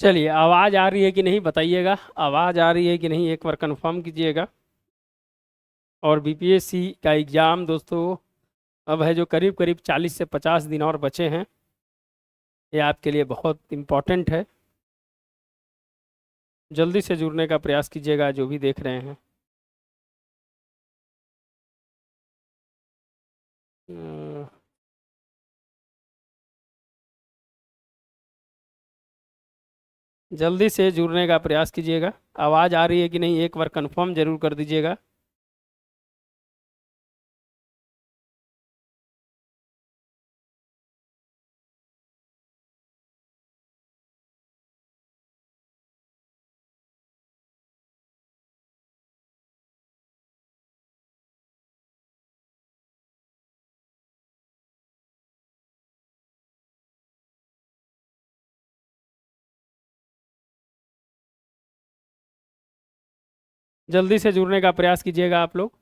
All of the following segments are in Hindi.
चलिए, आवाज़ आ रही है कि नहीं बताइएगा। आवाज़ आ रही है कि नहीं एक बार कंफर्म कीजिएगा। और बीपीएससी का एग्ज़ाम दोस्तों अब है जो करीब करीब 40 से 50 दिन और बचे हैं। ये आपके लिए बहुत इम्पोर्टेंट है। जल्दी से जुड़ने का प्रयास कीजिएगा जो भी देख रहे हैं। अ, जल्दी से जुड़ने का प्रयास कीजिएगा। आवाज़ आ रही है कि नहीं एक बार कंफर्म जरूर कर दीजिएगा। जल्दी से जुड़ने का प्रयास कीजिएगा आप लोग।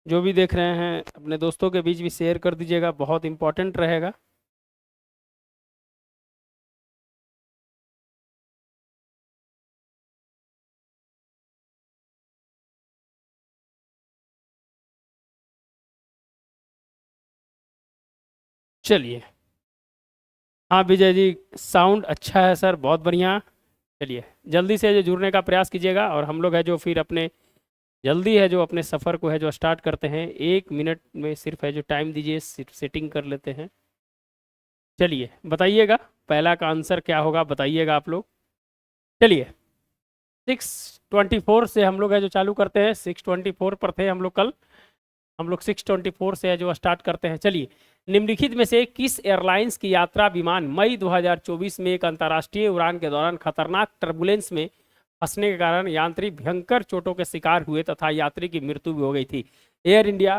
जो भी देख रहे हैं अपने दोस्तों के बीच भी शेयर कर दीजिएगा, बहुत इम्पोर्टेंट रहेगा। चलिए। हाँ विजय जी, साउंड अच्छा है सर, बहुत बढ़िया। चलिए, जल्दी से जो जुड़ने का प्रयास कीजिएगा और हम लोग है जो फिर अपने जल्दी है जो अपने सफ़र को है जो स्टार्ट करते हैं। 1 मिनट में सिर्फ है जो टाइम दीजिए, सिर्फ सेटिंग कर लेते हैं। चलिए बताइएगा, पहला का आंसर क्या होगा बताइएगा आप लोग। चलिए, 624 से हम लोग है जो चालू करते हैं। 624 पर थे हम लोग कल। हम लोग 624 से है जो स्टार्ट करते हैं। चलिए, निम्नलिखित में से किस एयरलाइंस की यात्रा विमान मई 2024 में एक अंतर्राष्ट्रीय उड़ान के दौरान खतरनाक टर्बुलेंस में फंसने के कारण यांत्रिक भयंकर चोटों के शिकार हुए तथा यात्री की मृत्यु भी हो गई थी? Air India,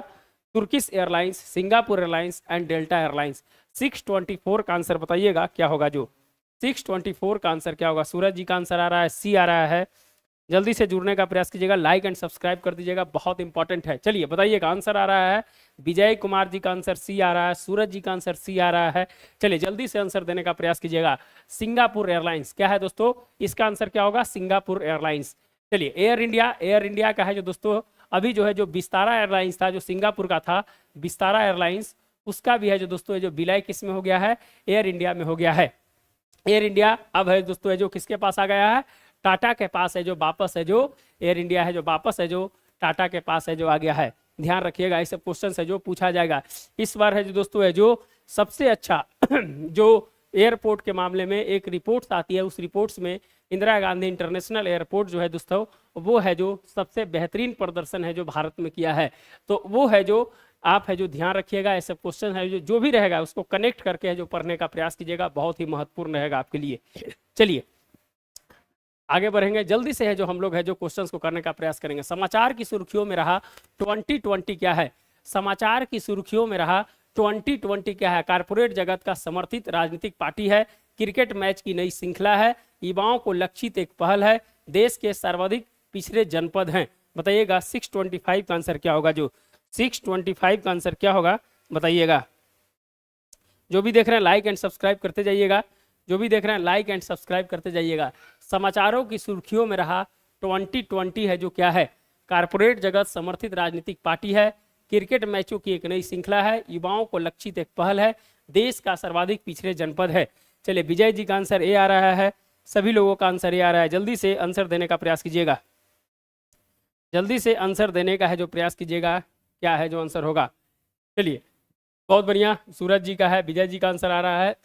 Turkish airlines, Singapore airlines and delta airlines. 624 का आंसर बताइएगा क्या होगा। जो 624 का आंसर क्या होगा? सूरज जी का आंसर आ रहा है, सी आ रहा है। जल्दी से जुड़ने का प्रयास कीजिएगा, लाइक एंड सब्सक्राइब कर दीजिएगा, बहुत इंपॉर्टेंट है। चलिए बताइएगा, आंसर आ रहा है विजय कुमार जी का आंसर सी आ रहा है, सूरज जी का आंसर सी आ रहा है। चलिए जल्दी से आंसर देने का प्रयास कीजिएगा। सिंगापुर एयरलाइंस क्या है दोस्तों? इसका आंसर क्या होगा? Singapore airlines. चलिए, एयर इंडिया, एयर इंडिया का है जो दोस्तों अभी जो है जो विस्तारा एयरलाइंस था जो सिंगापुर का था, विस्तारा एयरलाइंस, उसका भी है जो दोस्तों जो विलय किस में हो गया है? एयर इंडिया में हो गया है। एयर इंडिया अब है दोस्तों है जो किसके पास आ गया है? टाटा के पास है जो वापस है जो एयर इंडिया है जो वापस है जो टाटा के पास है जो आ गया है। ध्यान रखिएगा, ये सब क्वेश्चन है जो पूछा जाएगा इस बार है जो दोस्तों है जो सबसे अच्छा जो एयरपोर्ट के मामले में एक रिपोर्ट्स आती है, उस रिपोर्ट्स में इंदिरा गांधी इंटरनेशनल एयरपोर्ट जो है दोस्तों वो है जो सबसे बेहतरीन प्रदर्शन है जो भारत में किया है। तो वो है जो आप है जो ध्यान रखिएगा, ऐसे क्वेश्चन है जो भी रहेगा उसको कनेक्ट करके है जो पढ़ने का प्रयास कीजिएगा, बहुत ही महत्वपूर्ण रहेगा आपके लिए। चलिए आगे बढ़ेंगे, जल्दी से है जो हम लोग है जो क्वेश्चंस को करने का प्रयास करेंगे। समाचार की सुर्खियों में रहा 2020 क्या है? समाचार की सुर्खियों में रहा 2020 क्या है? कारपोरेट जगत का समर्थित राजनीतिक पार्टी है, क्रिकेट मैच की नई श्रृंखला है, युवाओं को लक्षित एक पहल है, देश के सर्वाधिक पिछड़े जनपद हैं। बताइएगा 625 का आंसर क्या होगा? जो 625 का आंसर क्या होगा बताइएगा। जो भी देख रहे हैं लाइक एंड सब्सक्राइब करते जाइएगा, जो भी देख रहे हैं लाइक एंड सब्सक्राइब करते जाइएगा। समाचारों की सुर्खियों में रहा 2020 है जो क्या है? कारपोरेट जगत समर्थित राजनीतिक पार्टी है, क्रिकेट मैचों की एक नई श्रृंखला है, युवाओं को लक्षित एक पहल है, देश का सर्वाधिक पिछड़े जनपद है। चलिए, विजय जी का आंसर ए आ रहा है, सभी लोगों का आंसर ए आ रहा है। जल्दी से आंसर देने का प्रयास कीजिएगा, जल्दी से आंसर देने का है जो प्रयास कीजिएगा, क्या है जो आंसर होगा। चलिए बहुत बढ़िया, सूरज जी का है, विजय जी का आंसर आ रहा है।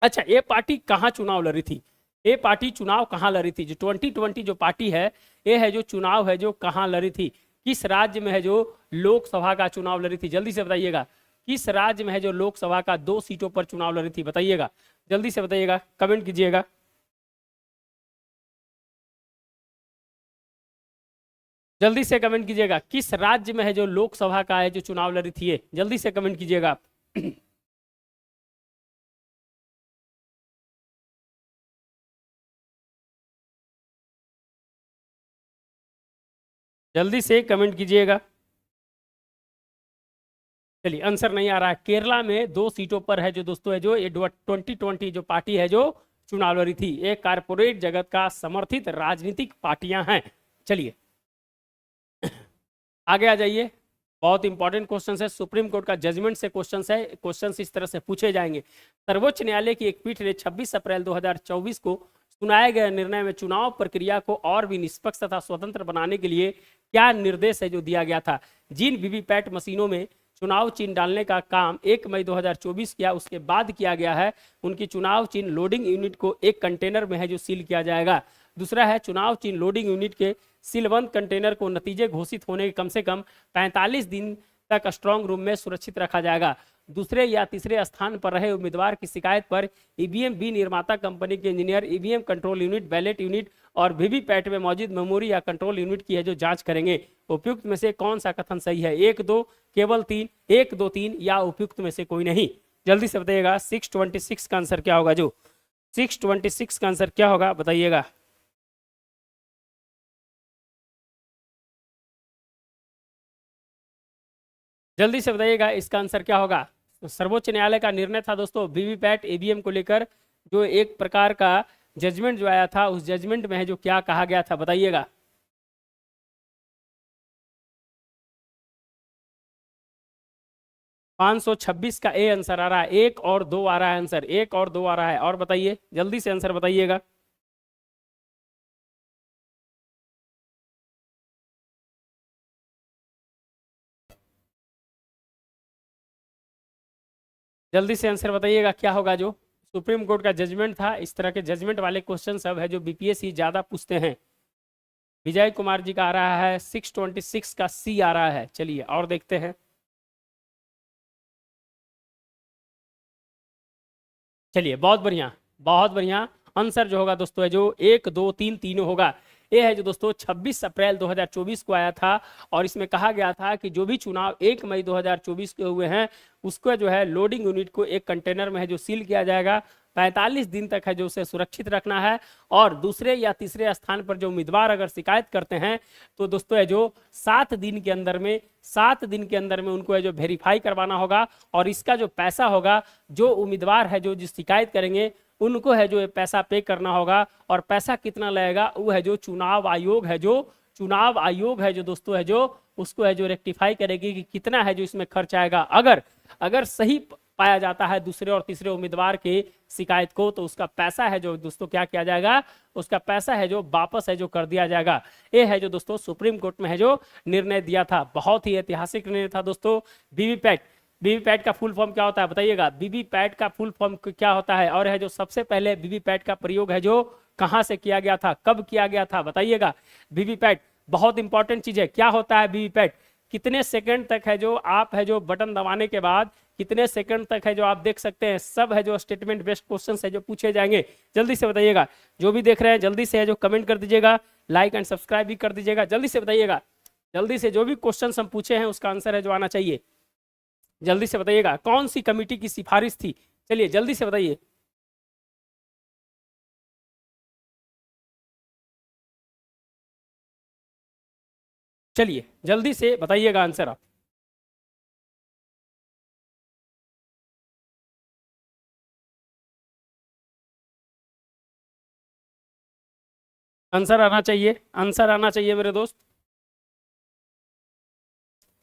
अच्छा, ये पार्टी कहाँ चुनाव लड़ी थी? ये पार्टी चुनाव कहाँ लड़ी थी? जो 2020 जो पार्टी है, ये है जो चुनाव है जो कहाँ लड़ी थी? किस राज्य में है जो लोकसभा का चुनाव लड़ी थी? जल्दी से बताइएगा, किस राज्य में है जो लोकसभा का 2 सीटों पर चुनाव लड़ी थी? बताइएगा, जल्दी से बताइएगा, कमेंट कीजिएगा। जल्दी से कमेंट कीजिएगा, किस राज्य में है जो लोकसभा का है जो चुनाव लड़ी थी? ये जल्दी से कमेंट कीजिएगा आप। जल्दी से कमेंट कीजिएगा। चलिए आंसर नहीं आ रहा है। केरला में 2 सीटों पर है जो दोस्तों है जो ये 2020 जो पार्टी है जो चुनाव लड़ी थी। एक कारपोरेट जगत का समर्थित राजनीतिक पार्टियां हैं। चलिए आगे आ जाइए, बहुत इंपॉर्टेंट क्वेश्चन है, सुप्रीम कोर्ट का जजमेंट से क्वेश्चन है, क्वेश्चन इस तरह से पूछे जाएंगे। सर्वोच्च न्यायालय की एक पीठ ने 26 अप्रैल 2024 को सुनाए गए निर्णय में चुनाव प्रक्रिया को और भी निष्पक्ष तथा स्वतंत्र बनाने के लिए क्या निर्देश है जो दिया गया था। जिन वीवीपैट मशीनों में चुनाव चिन्ह डालने का काम 1 मई 2024 किया उसके बाद किया गया है, उनकी चुनाव चिन्ह लोडिंग यूनिट को एक कंटेनर में है जो सील किया जाएगा। दूसरा है चुनाव चिन्ह लोडिंग यूनिट के सीलबंद कंटेनर को नतीजे घोषित होने के कम से कम 45 दिन तक स्ट्रांग रूम में सुरक्षित रखा जाएगा। दूसरे या तीसरे स्थान पर रहे उम्मीदवार की शिकायत पर ईवीएम निर्माता कंपनी के engineer EVM control unit, ballot unit और वीवीपैट में मौजूद मेमोरी या कंट्रोल यूनिट की है जो जांच करेंगे। उपयुक्त में से कौन सा कथन सही है? 1, 2, केवल 3, 1, 2, 3 या उपयुक्त में से कोई नहीं? जल्दी से बताइएगा 626 का आंसर क्या होगा? जो 626 का आंसर क्या होगा बताइएगा। जल्दी से बताइएगा इसका आंसर क्या होगा। तो सर्वोच्च न्यायालय का निर्णय था दोस्तों वीवीपैट ईवीएम को लेकर, जो एक प्रकार का जजमेंट जो आया था, उस जजमेंट में है जो क्या कहा गया था बताइएगा। पाँच सौ छब्बीस का ए आंसर आ रहा है, 1 और 2 आ रहा है आंसर, 1 और 2 आ रहा है। और बताइए जल्दी से आंसर बताइएगा। जल्दी से आंसर बताइएगा क्या होगा। जो सुप्रीम कोर्ट का जजमेंट था, इस तरह के जजमेंट वाले क्वेश्चन सब है जो बीपीएससी ज्यादा पूछते हैं। विजय कुमार जी का आ रहा है 626 का सी आ रहा है। चलिए और देखते हैं। चलिए बहुत बढ़िया, बहुत बढ़िया। आंसर जो होगा दोस्तों है जो 1, 2, 3 तीनों होगा। ये है जो दोस्तों 26 अप्रैल 2024 को आया था और इसमें कहा गया था कि जो भी चुनाव 1 मई 2024 के हुए हैं उसको जो है लोडिंग यूनिट को एक कंटेनर में है जो सील किया जाएगा। 45 दिन तक है जो उसे सुरक्षित रखना है। और दूसरे या तीसरे स्थान पर जो उम्मीदवार अगर शिकायत करते हैं तो दोस्तों है जो 7 दिन के अंदर में, 7 दिन के अंदर में उनको है जो वेरीफाई करवाना होगा। और इसका जो पैसा होगा, जो उम्मीदवार है जो जिस शिकायत करेंगे उनको है जो पैसा पे करना होगा। और पैसा कितना लगेगा वो है जो चुनाव आयोग है जो दोस्तों है जो उसको है जो रेक्टिफाई करेगी कि कितना है जो इसमें खर्च आएगा। अगर सही पाया जाता है दूसरे और तीसरे उम्मीदवार के शिकायत को तो उसका पैसा है जो दोस्तों क्या किया जाएगा, उसका पैसा है जो वापस है जो कर दिया जाएगा। ये है जो दोस्तों सुप्रीम कोर्ट में है जो निर्णय दिया था। बहुत ही ऐतिहासिक निर्णय था दोस्तों। वीवीपैट का फुल फॉर्म क्या होता है बताइएगा। वीवीपैट का फुल फॉर्म क्या होता है और है जो सबसे पहले वीवीपैट का प्रयोग है जो कहां से किया गया था, कब किया गया था बताइएगा। वीवीपैट बहुत इंपॉर्टेंट चीज है। क्या होता है वीवीपैट? कितने सेकंड तक है जो आप है जो बटन दबाने के बाद कितने सेकंड तक है जो आप देख सकते हैं, सब है जो स्टेटमेंट बेस्ड क्वेश्चन है जो पूछे जाएंगे। जल्दी से बताइएगा। जो भी देख रहे हैं जल्दी से है जो कमेंट कर दीजिएगा, लाइक एंड सब्सक्राइब भी कर दीजिएगा। जल्दी से बताइएगा, जल्दी से जो भी क्वेश्चन हम पूछे हैं उसका आंसर है जो आना चाहिए। जल्दी से बताइएगा कौन सी कमेटी की सिफारिश थी। चलिए जल्दी से बताइए। चलिए जल्दी से बताइएगा आंसर आप। आंसर आना चाहिए, आंसर आना चाहिए मेरे दोस्त।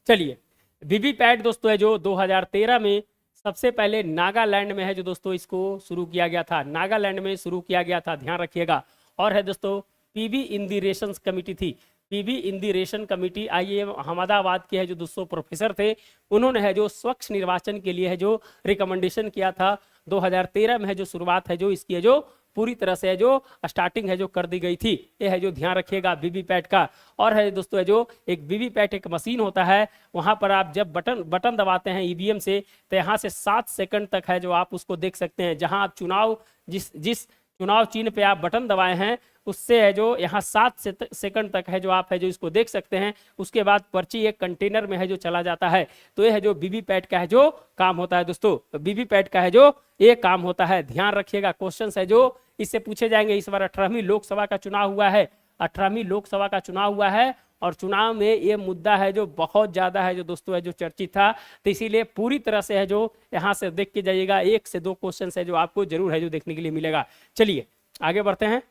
चलिए वीवीपैट दोस्तों है जो 2013 में सबसे पहले नागालैंड में है जो दोस्तों इसको शुरू किया गया था, नागालैंड में शुरू किया गया था, ध्यान रखिएगा। और है दोस्तों पीवी इंदिरेशन कमेटी थी, पीवी इंदिरेशन कमेटी आईएएम अहमदाबाद के है जो दोस्तों प्रोफेसर थे, उन्होंने है जो स्वच्छ निर्वाचन के लिए है जो रिकमेंडेशन किया था। 2013 में है जो शुरुआत है जो इसकी है जो पूरी तरह से है जो स्टार्टिंग है जो कर दी गई थी। ये है जो ध्यान रखिएगा वीवीपैट का। और है दोस्तों है जो एक वीवीपैट एक मशीन होता है, वहां पर आप जब बटन दबाते हैं ईवीएम से तो यहाँ से 7 सेकंड तक है जो आप उसको देख सकते हैं। जहां आप जिस चुनाव चिन्ह पे आप बटन दबाए हैं उससे है जो यहाँ 7 सेकंड तक है जो आप है जो इसको देख सकते हैं। उसके बाद पर्ची एक कंटेनर में है जो चला जाता है। तो ये है जो वीवीपैट का है जो काम होता है दोस्तों, वीवीपैट का है जो ये काम होता है। ध्यान रखिएगा क्वेश्चन है जो इससे पूछे जाएंगे। इस बार 18वीं लोकसभा का चुनाव हुआ है, 18वीं लोकसभा का चुनाव हुआ है और चुनाव में ये मुद्दा है जो बहुत ज़्यादा है जो दोस्तों है जो चर्चित था। तो इसीलिए पूरी तरह से है जो यहाँ से देख के जाइएगा, 1 से 2 क्वेश्चन है जो आपको जरूर है जो देखने के लिए मिलेगा। चलिए आगे बढ़ते हैं।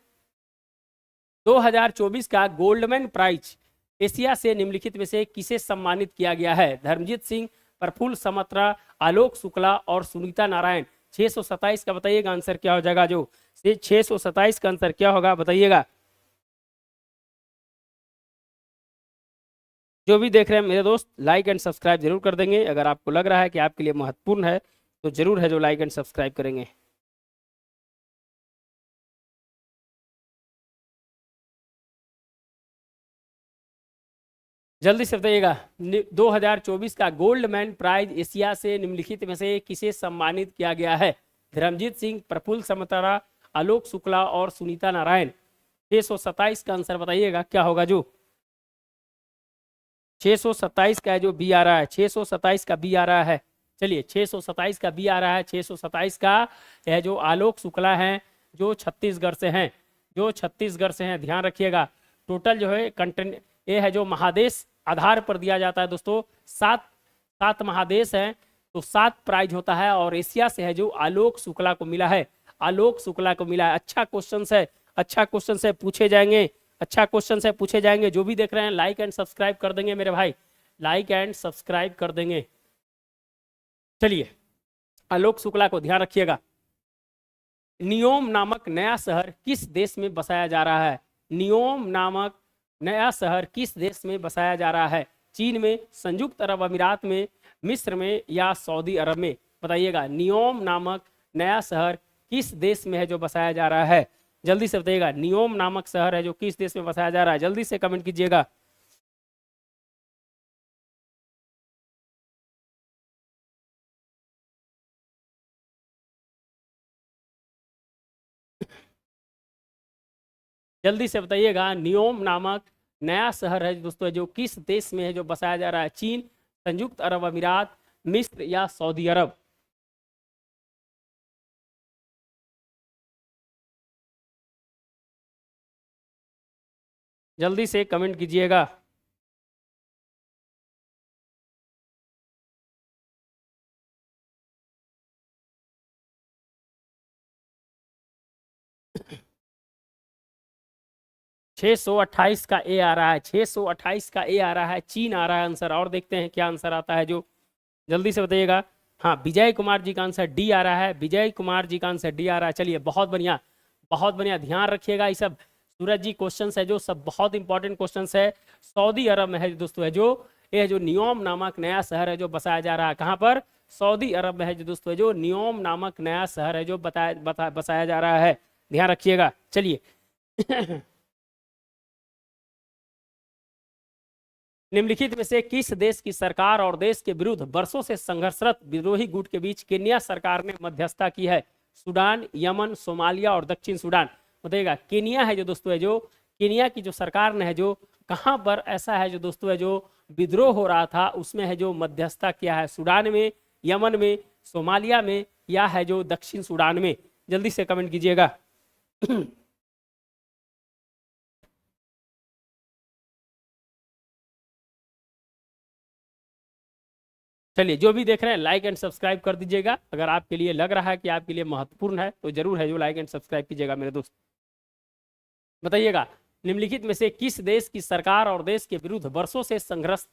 2024 का गोल्डमैन प्राइज एशिया से निम्नलिखित में से किसे सम्मानित किया गया है? धर्मजीत सिंह, प्रफुल्ल समत्रा, आलोक शुक्ला और सुनीता नारायण। 627 का बताइएगा आंसर क्या हो जाएगा? जो 627 का आंसर क्या होगा बताइएगा। जो भी देख रहे हैं मेरे दोस्त लाइक एंड सब्सक्राइब जरूर कर देंगे। अगर आपको लग रहा है कि आपके लिए महत्वपूर्ण है तो जरूर है जो लाइक एंड सब्सक्राइब करेंगे। जल्दी से बताइएगा। 2024 का गोल्डमैन प्राइज एशिया से निम्नलिखित में से किसे सम्मानित किया गया है? धर्मजीत सिंह, प्रफुल्ल समतारा, आलोक शुक्ला और सुनीता नारायण। 627 का आंसर बताइएगा क्या होगा? जो 627 का है जो बी आ रहा है, 627 का बी आ रहा है। चलिए 627 का बी आ रहा है। 627 का है जो आलोक शुक्ला है जो छत्तीसगढ़ से हैं, जो छत्तीसगढ़ से हैं, ध्यान रखिएगा। टोटल जो है कंटेंट ये है जो महादेश आधार पर दिया जाता है दोस्तों। 7 महादेश हैं तो 7 प्राइज होता है और एशिया से है जो आलोक शुक्ला को मिला है, आलोक शुक्ला को मिला है। अच्छा क्वेश्चन है, अच्छा क्वेश्चन है, पूछे जाएंगे, अच्छा क्वेश्चन है, पूछे जाएंगे। जो भी देख रहे हैं लाइक एंड सब्सक्राइब कर देंगे मेरे भाई, लाइक एंड सब्सक्राइब कर देंगे। चलिए आलोक शुक्ला को ध्यान रखिएगा। नियोम नामक नया शहर किस देश में बसाया जा रहा है? नियोम नामक नया शहर किस देश में बसाया जा रहा है? चीन में, संयुक्त अरब अमीरात में, मिस्र में या सऊदी अरब में? बताइएगा नियोम नामक नया शहर किस देश में है जो बसाया जा रहा है? जल्दी से बताइएगा नियोम नामक शहर है जो किस देश में बसाया जा रहा है? जल्दी से कमेंट कीजिएगा। जल्दी से बताइएगा नियोम नामक नया शहर है दोस्तों जो किस देश में है जो बसाया जा रहा है? चीन, संयुक्त अरब अमीरात, मिस्र या सऊदी अरब? जल्दी से कमेंट कीजिएगा। छह सौ अट्ठाईस का ए आ रहा है, 628 का ए आ रहा है, चीन आ रहा है आंसर। और देखते हैं क्या आंसर आता है जो, जल्दी से बताइएगा। हाँ विजय कुमार जी का आंसर डी आ रहा है, विजय कुमार जी का आंसर डी आ रहा है। चलिए बहुत बढ़िया, बहुत बढ़िया, ध्यान रखिएगा। ये सब सूरज जी क्वेश्चन है जो सब बहुत इंपॉर्टेंट क्वेश्चन है। सऊदी अरब में है दोस्तों है जो ये जो नियोम नामक नया शहर है जो बसाया जा रहा है। कहाँ पर? सऊदी अरब में है जो दोस्तों है जो नियोम नामक नया शहर है जो बसाया जा रहा है, ध्यान रखिएगा। चलिए निम्नलिखित में से किस देश की सरकार और देश के विरुद्ध वर्षों से संघर्षरत विद्रोही गुट के बीच केन्या सरकार ने मध्यस्थता की है? सूडान, यमन, सोमालिया और दक्षिण सूडान? बताइएगा। केन्या है जो दोस्तों है जो केन्या की जो सरकार ने है जो कहां पर ऐसा है जो दोस्तों है जो विद्रोह हो रहा था उसमें है जो मध्यस्थता किया है? सूडान में, यमन में, सोमालिया में या है जो दक्षिण सूडान में? जल्दी से कमेंट कीजिएगा। चलिए जो भी देख रहे हैं लाइक एंड सब्सक्राइब कर दीजिएगा। अगर आपके लिए लग रहा है कि आपके लिए महत्वपूर्ण है तो जरूर है जो लाइक एंड सब्सक्राइब कीजिएगा मेरे दोस्त। बताइएगा निम्नलिखित में से किस देश की सरकार और देश के विरुद्ध वर्षों से संघर्ष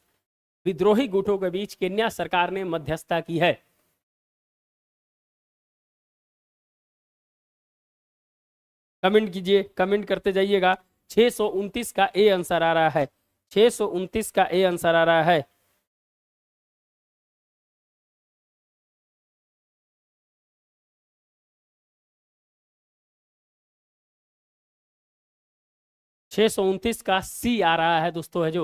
विद्रोही गुटों के बीच केन्या सरकार ने मध्यस्थता की है? कमेंट कीजिए, कमेंट करते जाइएगा। 629 का ए आंसर आ रहा है, 629 का ए आंसर आ रहा है। छह सौ उनतीस का सी आ रहा है दोस्तों है जो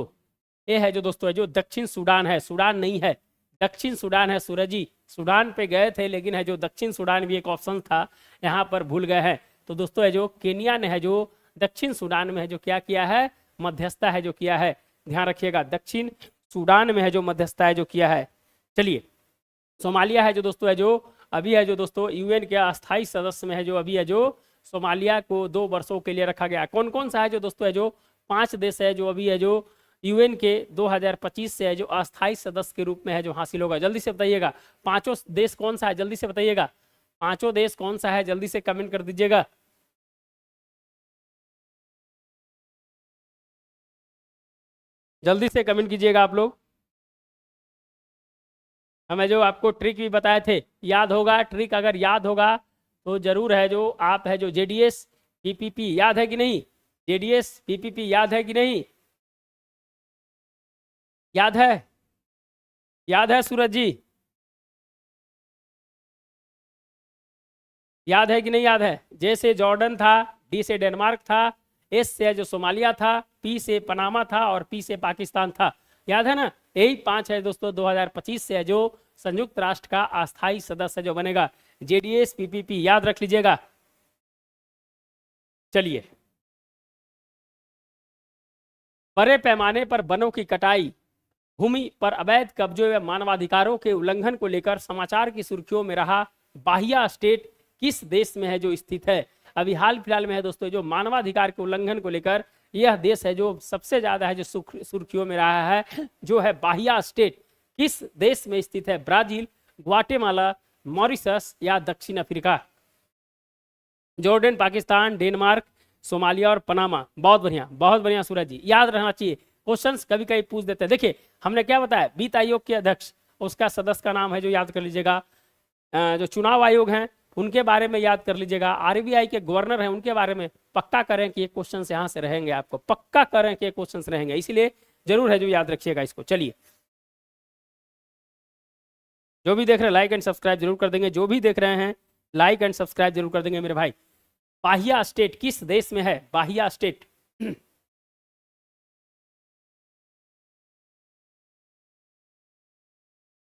ए है जो दोस्तों है जो दक्षिण सूडान है, सूडान नहीं है, दक्षिण सूडान है। सूरज जी सूडान पे गए थे लेकिन है जो दक्षिण सूडान भी एक ऑप्शन था, यहाँ पर भूल गए हैं। तो दोस्तों है जो केनिया ने है जो दक्षिण सूडान में है जो क्या किया है? मध्यस्थता है जो किया है, ध्यान रखिएगा। दक्षिण सूडान में है जो मध्यस्थता है जो किया है। चलिए सोमालिया है जो दोस्तों है जो अभी है जो दोस्तों यूएन के अस्थायी सदस्य में है जो अभी है जो सोमालिया को 2 वर्षों के लिए रखा गया। कौन कौन सा है जो दोस्तों है जो 5 देश है जो अभी है जो यूएन के 2025 से है जो अस्थायी सदस्य के रूप में है जो हासिल होगा? जल्दी से बताइएगा। पांचों देश कौन सा है? जल्दी से बताइएगा। पांचों देश कौन सा है? जल्दी से कमेंट कर दीजिएगा। जल्दी से कमेंट कीजिएगा आप लोग। हमें जो आपको ट्रिक भी बताए थे याद होगा? ट्रिक अगर याद होगा तो जरूर है जो आप है जो जेडीएस पीपीपी याद है कि नहीं? जेडीएस पीपीपी याद है कि नहीं? याद है? याद है सूरज जी? याद है कि नहीं याद है? जे से जॉर्डन था, डी से डेनमार्क था, एस से जो सोमालिया था, पी से पनामा था और पी से पाकिस्तान था। याद है ना? यही पांच है दोस्तों 2025 से जो संयुक्त राष्ट्र का अस्थायी सदस्य जो बनेगा। जेडीएस पीपीपी याद रख लीजिएगा। चलिए, बड़े पैमाने पर वनों की कटाई, भूमि पर अवैध कब्जों व मानवाधिकारों के उल्लंघन को लेकर समाचार की सुर्खियों में रहा बाहिया स्टेट किस देश में है जो स्थित है? अभी हाल फिलहाल में है दोस्तों जो मानवाधिकार के उल्लंघन को लेकर यह देश है जो सबसे ज्यादा है जो सुर्खियों में रहा है जो है बाहिया स्टेट किस देश में स्थित है? ब्राजील, ग्वाटेमाला, मॉरिशस या दक्षिण Africa? Jordan, Pakistan, Denmark, Somalia और पनामा। बहुत बढ़िया सूरज जी, याद रहना चाहिए। क्वेश्चंस कभी कभी पूछ देते हैं। देखिए हमने क्या बताया, वित्त आयोग के अध्यक्ष उसका सदस्य का नाम है जो याद कर लीजिएगा। जो चुनाव आयोग हैं उनके बारे में याद कर लीजिएगा। आरबीआई के गवर्नर हैं उनके बारे में पक्का करें कि ये क्वेश्चन यहाँ से रहेंगे, आपको पक्का करें कि ये क्वेश्चन रहेंगे, इसीलिए जरूर है जो याद रखिएगा इसको। चलिए, जो भी देख रहे हैं लाइक एंड सब्सक्राइब जरूर कर देंगे। जो भी देख रहे हैं लाइक एंड सब्सक्राइब जरूर कर देंगे मेरे भाई। बाहिया स्टेट किस देश में है? बाहिया स्टेट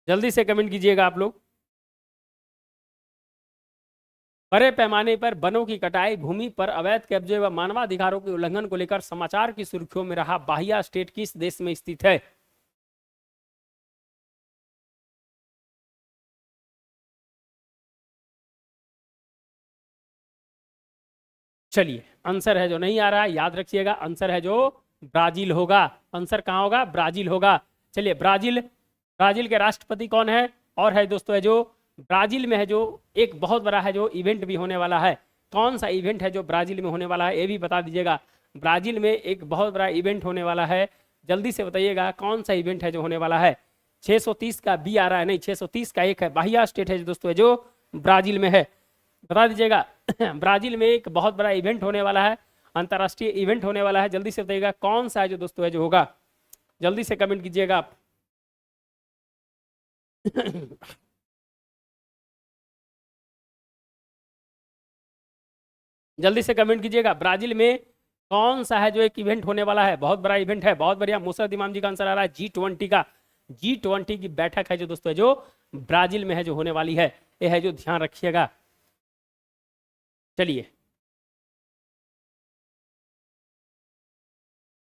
जल्दी से कमेंट कीजिएगा आप लोग। बड़े पैमाने पर वनों की कटाई, भूमि पर अवैध कब्जे व मानवाधिकारों के उल्लंघन को लेकर समाचार की सुर्खियों में रहा बाहिया स्टेट किस देश में स्थित है? चलिए, आंसर है जो नहीं आ रहा है याद रखिएगा, आंसर है जो ब्राजील होगा। आंसर कहां होगा? ब्राजील होगा। चलिए, ब्राजील, ब्राजील के राष्ट्रपति कौन है? और है दोस्तों है जो ब्राजील में है जो एक बहुत बड़ा है जो इवेंट भी होने वाला है। कौन सा इवेंट है जो ब्राजील में होने वाला है ये भी बता दीजिएगा। ब्राजील में एक बहुत बड़ा इवेंट होने वाला है, जल्दी से बताइएगा कौन सा इवेंट है जो होने वाला है। 630 का बी आ रहा है, नहीं 630 का एक है। बाहिया स्टेट है दोस्तों है जो ब्राजील में है, बता दीजिएगा। ब्राजील में एक बहुत बड़ा इवेंट होने वाला है, अंतर्राष्ट्रीय इवेंट होने वाला है, जल्दी से बताइएगा कौन सा है जो दोस्तों है जो होगा। जल्दी से कमेंट कीजिएगा आप। जल्दी से कमेंट कीजिएगा, ब्राजील में कौन सा है जो एक इवेंट होने वाला है? बहुत बड़ा इवेंट है। बहुत बढ़िया, मुसरत इमाम जी का आंसर आ रहा है G20 का। G20 की बैठक है जो दोस्तों है जो ब्राजील में है जो होने वाली है, ये है जो ध्यान रखिएगा। चलिए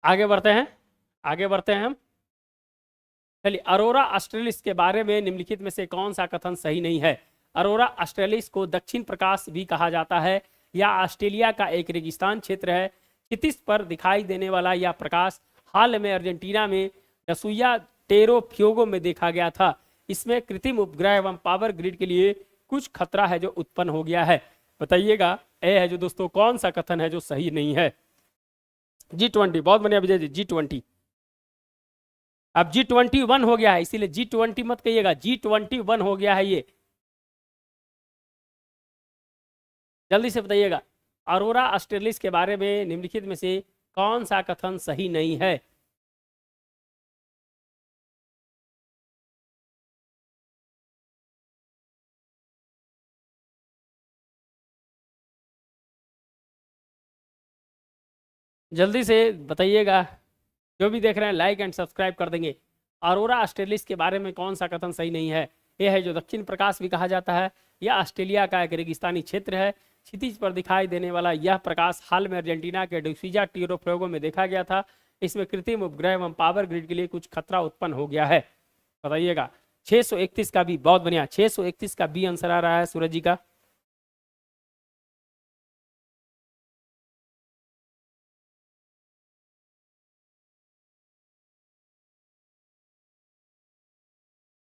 आगे बढ़ते हैं, आगे बढ़ते हैं हम। चलिए, अरोरा ऑस्ट्रेलिस के बारे में निम्नलिखित में से कौन सा कथन सही नहीं है? अरोरा ऑस्ट्रेलिस को दक्षिण प्रकाश भी कहा जाता है, या ऑस्ट्रेलिया का एक रेगिस्तान क्षेत्र है। क्षितिज पर दिखाई देने वाला यह प्रकाश हाल में अर्जेंटीना में डसुया टेरो फ्यूगो में देखा गया था। इसमें कृत्रिम उपग्रह एवं पावर ग्रिड के लिए कुछ खतरा है जो उत्पन्न हो गया है। बताइएगा यह है जो दोस्तों कौन सा कथन है जो सही नहीं है? G20, बहुत बढ़िया विजय जी, G20। अब G21 हो गया है, इसीलिए G20 मत कहिएगा, G21 हो गया है ये। जल्दी से बताइएगा, अरोरा ऑस्ट्रेलिस के बारे में निम्नलिखित में से कौन सा कथन सही नहीं है? जल्दी से बताइएगा। जो भी देख रहे हैं लाइक एंड सब्सक्राइब कर देंगे। अरोरा ऑस्ट्रेलिस के बारे में कौन सा कथन सही नहीं है? यह है जो दक्षिण प्रकाश भी कहा जाता है, यह ऑस्ट्रेलिया का एक रेगिस्तानी क्षेत्र है। क्षितिज पर दिखाई देने वाला यह प्रकाश हाल में अर्जेंटीना के डुसिजा टीरो प्रयोगों में देखा गया था। इसमें कृत्रिम उपग्रह एवं पावर ग्रिड के लिए कुछ खतरा उत्पन्न हो गया है। बताइएगा। 631 का भी, बहुत बढ़िया, 631 का बी आंसर आ रहा है सूरज जी का।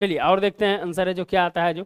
चलिए और देखते हैं आंसर है जो क्या आता है जो।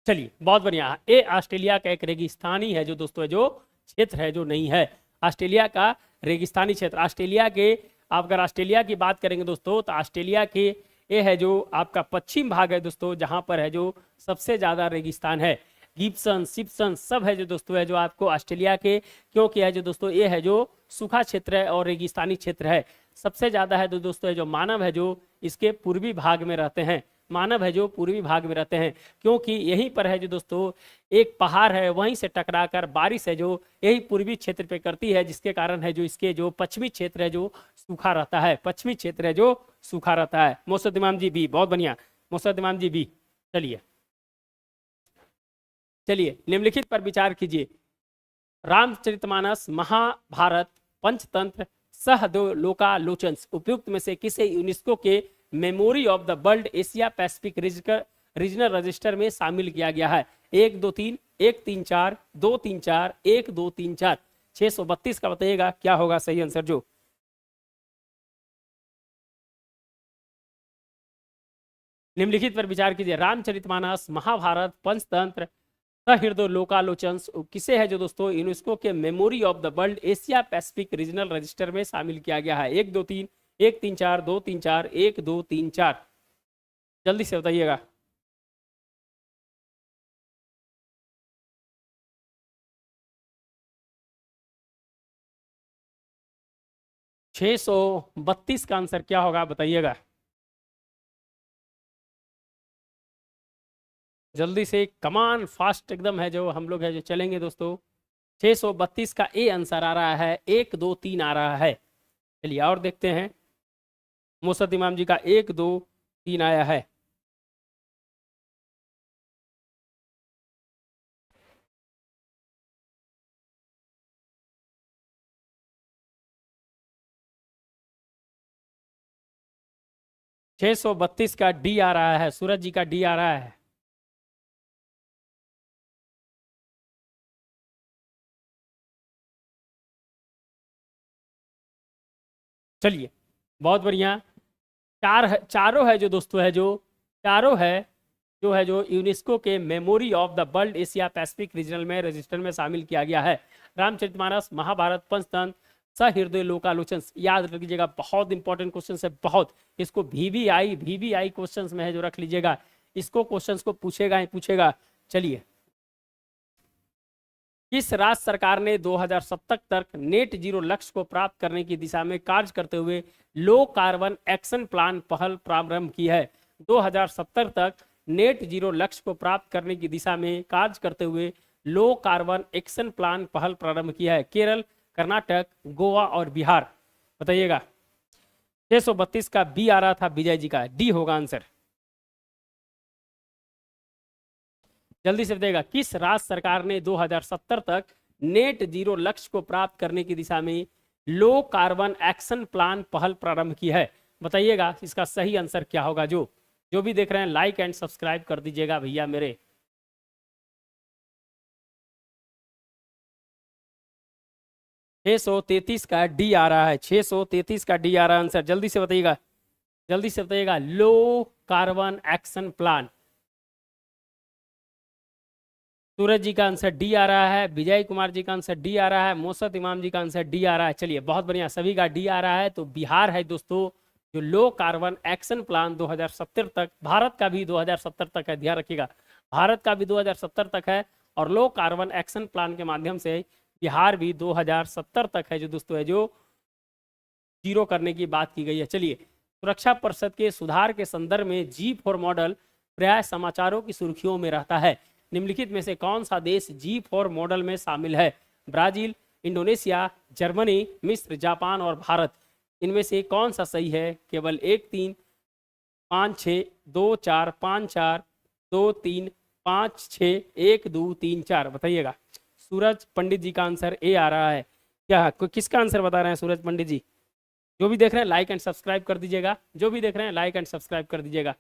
चलिए बहुत बढ़िया, ये ऑस्ट्रेलिया का एक रेगिस्तानी है जो दोस्तों है जो क्षेत्र है जो नहीं है। ऑस्ट्रेलिया का रेगिस्तानी क्षेत्र, ऑस्ट्रेलिया के, आप अगर ऑस्ट्रेलिया की बात करेंगे दोस्तों तो ऑस्ट्रेलिया के ये है जो आपका पश्चिम भाग है दोस्तों, जहां पर है जो सबसे ज्यादा रेगिस्तान है। गिब्सन, सिप्सन सब है जो दोस्तों है जो आपको ऑस्ट्रेलिया के, क्योंकि है जो दोस्तों ये है जो सूखा क्षेत्र है और रेगिस्तानी क्षेत्र है। सबसे ज्यादा है तो दोस्तों है जो मानव है जो इसके पूर्वी भाग में रहते हैं, मानव है जो पूर्वी भाग में रहते हैं, क्योंकि यहीं पर है जो दोस्तों एक पहाड़ है, वहीं से टकराकर बारिश है जो यही पूर्वी क्षेत्र पे करती है, जिसके कारण है जो इसके जो पश्चिमी क्षेत्र है जो सूखा रहता है, पश्चिमी क्षेत्र है जो सूखा रहता है। मोहम्मद इमाम जी बी, बहुत बढ़िया, मोहम्मद इमाम जी बी। चलिए चलिए निम्नलिखित पर विचार कीजिए। रामचरितमानस, महाभारत, पंचतंत्र, सहलोकालोचन उपयुक्त में से किसे यूनेस्को के memory of the world Asia Pacific regional register में शामिल किया गया है? 1 2 3, 1 3 4, 2 3 4, 1 2 3 4। 632 का बताइएगा क्या होगा सही आंसर जो। निम्नलिखित पर विचार कीजिए। रामचरितमानस, महाभारत, पंचतंत्र, सहृदय लोकालोचन किसे है जो दोस्तों यूनेस्को के memory of the world Asia Pacific regional register में शामिल किया गया है? 1 2 3, 1 3 4, 2 3 4, 1 2 3 4। जल्दी से बताइएगा। 632 का आंसर क्या होगा बताइएगा। जल्दी से, कमान फास्ट एकदम है जो हम लोग है जो चलेंगे दोस्तों। 632 का ए आंसर आ रहा है, 1 2 3 आ रहा है। चलिए और देखते हैं। मोहम्मद इमाम जी का 1 2 3 आया है। छह सौ बत्तीस का डी आ रहा है, सूरज जी का डी आ रहा है। चलिए बहुत बढ़िया। चारों है जो दोस्तों है जो, चारों है जो है जो यूनेस्को के memory of the world Asia Pacific regional में रजिस्टर में शामिल किया गया है। रामचरितमानस, महाभारत, पंचतंत्र, सहृदय लोकालोचन, याद रख लीजिएगा, बहुत इंपॉर्टेंट क्वेश्चन है, बहुत। इसको वीवीआई क्वेश्चंस में है जो रख लीजिएगा, इसको क्वेश्चंस को पूछेगा ही पूछेगा। चलिए, किस राज्य सरकार ने 2070 तक नेट जीरो लक्ष्य को प्राप्त करने की दिशा में कार्य करते हुए लो कार्बन एक्शन प्लान पहल प्रारंभ की है? 2070 तक नेट जीरो लक्ष्य को प्राप्त करने की दिशा में कार्य करते हुए लो कार्बन एक्शन प्लान पहल प्रारंभ की है? केरल, कर्नाटक, गोवा और बिहार। बताइएगा। 632 का बी आ रहा था विजय जी का, डी होगा आंसर। जल्दी से बताइएगा, किस राज्य सरकार ने 2070 तक नेट जीरो लक्ष्य को प्राप्त करने की दिशा में लो कार्बन एक्शन प्लान पहल प्रारंभ की है? बताइएगा इसका सही आंसर क्या होगा। जो जो भी देख रहे हैं लाइक एंड सब्सक्राइब कर दीजिएगा भैया मेरे। 633 का डी आ रहा है, 633 का डी आ रहा है आंसर। जल्दी से बताइएगा, जल्दी से बताइएगा। Low carbon action plan. Suraj ji का आंसर डी आ रहा है, विजय कुमार जी का आंसर डी आ रहा है, मोहम्मद इमाम जी का आंसर डी आ रहा है। चलिए बहुत बढ़िया, सभी का डी आ रहा है। तो बिहार है दोस्तों जो लो कार्बन एक्शन प्लान 2070 तक, भारत का भी 2070 तक है, ध्यान रखिएगा, भारत का भी 2070 तक है, और लो कार्बन एक्शन प्लान के माध्यम से बिहार भी 2070 तक है जो दोस्तों है जो जीरो करने की बात की गई है। चलिए, सुरक्षा परिषद के सुधार के संदर्भ में G4 मॉडल प्राय समाचारों की सुर्खियों में रहता है। निम्नलिखित में से कौन सा देश G4 मॉडल में शामिल है? ब्राजील, इंडोनेशिया, जर्मनी, मिस्र, जापान और भारत। इनमें से कौन सा सही है? केवल 1 3 5 6 2 4 5 4 2 3 5 6 1 2 3 4। बताइएगा। सूरज पंडित जी का आंसर ए आ रहा है। क्या किसका आंसर बता रहे हैं सूरज पंडित जी? जो भी देख रहे हैं लाइक एंड सब्सक्राइब कर दीजिएगा, जो भी देख रहे हैं लाइक एंड सब्सक्राइब कर दीजिएगा।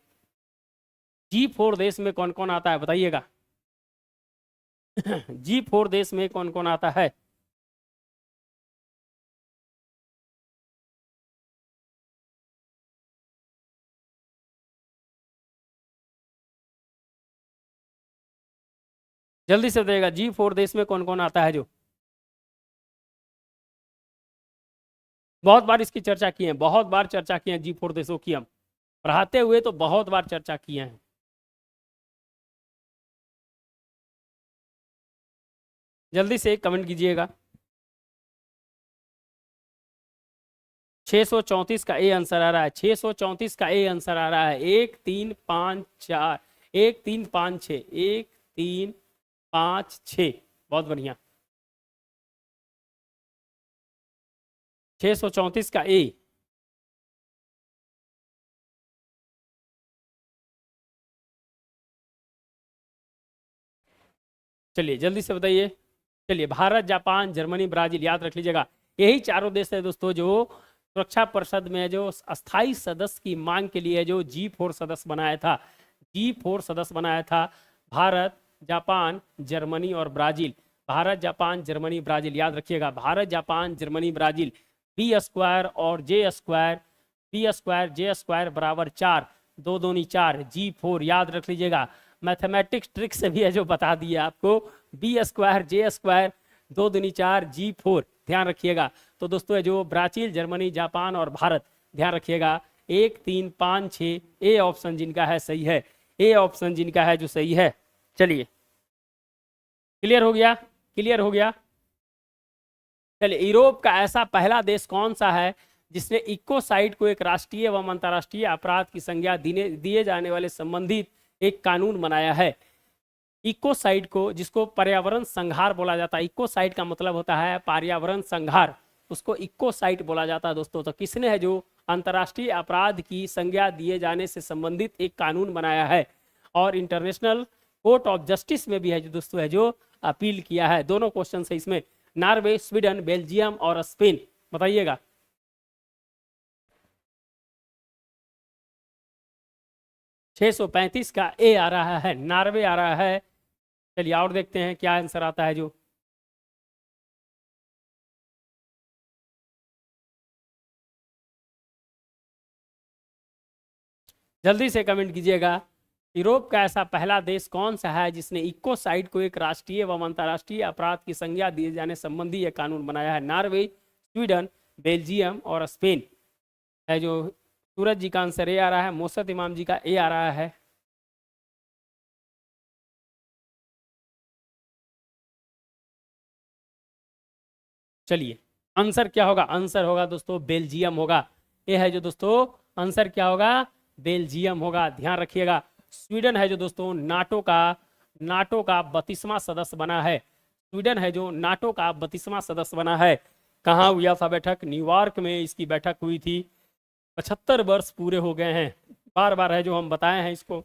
G4 देश में कौन कौन आता है बताइएगा। G4 देश में कौन कौन आता है? जल्दी से बताइएगा, G4 देश में कौन कौन आता है जो? बहुत बार इसकी चर्चा की है, बहुत बार चर्चा की है G4 देशों की, हम पढ़ाते हुए तो बहुत बार चर्चा किए हैं। जल्दी से कमेंट कीजिएगा। 634 का ए आंसर आ रहा है, 634 का ए आंसर आ रहा है। 1354, 1356, 1356, बहुत बढ़िया। 634 का ए। चलिए जल्दी से बताइए। चलिए, भारत, जापान, जर्मनी, ब्राजील, याद रख लीजिएगा, यही चारों देश है दोस्तों जो सुरक्षा परिषद में जो अस्थाई सदस्य की मांग के लिए जो G4 सदस्य बनाया था, G4 सदस्य बनाया था। भारत, जापान, जर्मनी और Brazil. Bharat, Japan, Germany, Brazil, याद रखिएगा, Bharat, Japan, Germany, Brazil. B square और J square, B square J square बराबर 4, 2 दूनी 4, G4 याद रख लीजिएगा। मैथमेटिक्स ट्रिक से भी है जो बता दिया आपको, बी स्क्वायर जे स्क्वायर 2 दूनी 4, G4 ध्यान रखिएगा। तो दोस्तों जो ब्राजील, जर्मनी, जापान और भारत, ध्यान रखिएगा 1 3 5 6 ए ऑप्शन जिनका है सही है, ए ऑप्शन जिनका है जो सही है। चलिए, क्लियर हो गया, क्लियर हो गया। चलिए, यूरोप का ऐसा पहला देश कौन सा है जिसने इकोसाइड को एक राष्ट्रीय एवं अंतर्राष्ट्रीय अपराध की संज्ञा दिए जाने वाले संबंधित एक कानून बनाया है? इकोसाइड को, जिसको पर्यावरण संहार बोला जाता है, इकोसाइड का मतलब होता है पर्यावरण संहार, उसको इकोसाइड बोला जाता है दोस्तों। तो किसने है जो अंतर्राष्ट्रीय अपराध की संज्ञा दिए जाने से संबंधित एक कानून बनाया है और इंटरनेशनल कोर्ट ऑफ जस्टिस में भी है जो दोस्तों है जो अपील किया है? दोनों क्वेश्चन है इसमें, नॉर्वे, स्वीडन, बेल्जियम और स्पेन, बताइएगा। छह सौ पैंतीस का ए आ रहा है, नॉर्वे आ रहा है। चलिए और देखते हैं क्या आंसर आता है जो। जल्दी से कमेंट कीजिएगा, यूरोप का ऐसा पहला देश कौन सा है जिसने इकोसाइड को एक राष्ट्रीय एवं अंतर्राष्ट्रीय अपराध की संज्ञा दिए जाने संबंधी यह कानून बनाया है? नॉर्वे, स्वीडन, बेल्जियम और स्पेन है जो। सूरज जी का आंसर ए आ रहा है, मोसद इमाम जी का ए आ रहा है। चलिए, आंसर क्या होगा? आंसर होगा दोस्तों बेल्जियम होगा। ये है जो दोस्तों आंसर क्या होगा? बेल्जियम होगा, ध्यान रखिएगा। स्वीडन है जो दोस्तों नाटो का 32वां सदस्य बना है। स्वीडन है जो नाटो का 32वां सदस्य बना है। कहाँ हुआ था बैठक? न्यूयॉर्क में इसकी बैठक हुई थी। 75 वर्ष पूरे हो गए हैं, बार बार है जो हम बताए हैं इसको।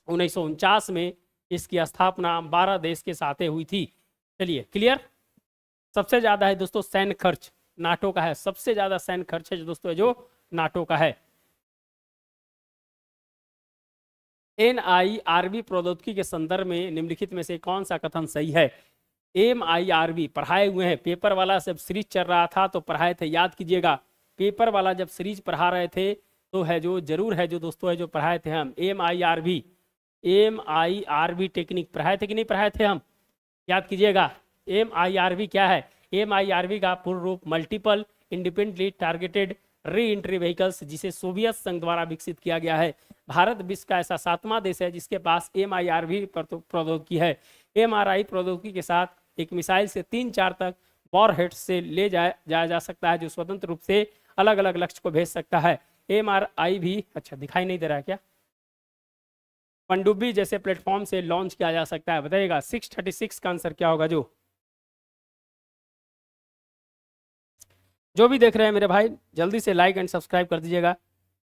1949 में इसकी स्थापना 12 देश के साथ हुई थी। चलिए, क्लियर। सबसे ज्यादा है दोस्तों सैन्य खर्च नाटो का है, सबसे ज्यादा सैन्य खर्च है जो दोस्तों जो नाटो का है। NIRV प्रौद्योगिकी के संदर्भ में निम्नलिखित में से कौन सा कथन सही है? MIRV पढ़ाए हुए हैं, पेपर वाला जब सीरीज चल रहा था तो पढ़ाए थे, याद कीजिएगा। पेपर वाला जब सीरीज पढ़ा रहे थे तो है जो जरूर है जो दोस्तों है जो पढ़ाए थे हम। MIRV टेक्निक पढ़ाए थे कि नहीं पढ़ाए थे हम? याद कीजिएगा। MIRV क्या है? MIRV का पूर्ण रूप multiple independently targeted re entry vehicles, जिसे सोवियत संघ द्वारा विकसित किया गया है। भारत विश्व का ऐसा 7वां देश है जिसके पास MIRV प्रौद्योगिकी है। MRI प्रौद्योगिकी के साथ एक मिसाइल से 3-4 तक वॉरहेड से ले जाया जा सकता है, जो स्वतंत्र रूप से अलग अलग लक्ष्य को भेज सकता है। MRI भी, अच्छा दिखाई नहीं दे रहा है क्या? पनडुब्बी जैसे प्लेटफॉर्म से लॉन्च किया जा सकता है, बताइएगा। 636 का आंसर क्या होगा जो भी देख रहे हैं मेरे भाई जल्दी से लाइक एंड सब्सक्राइब कर दीजिएगा।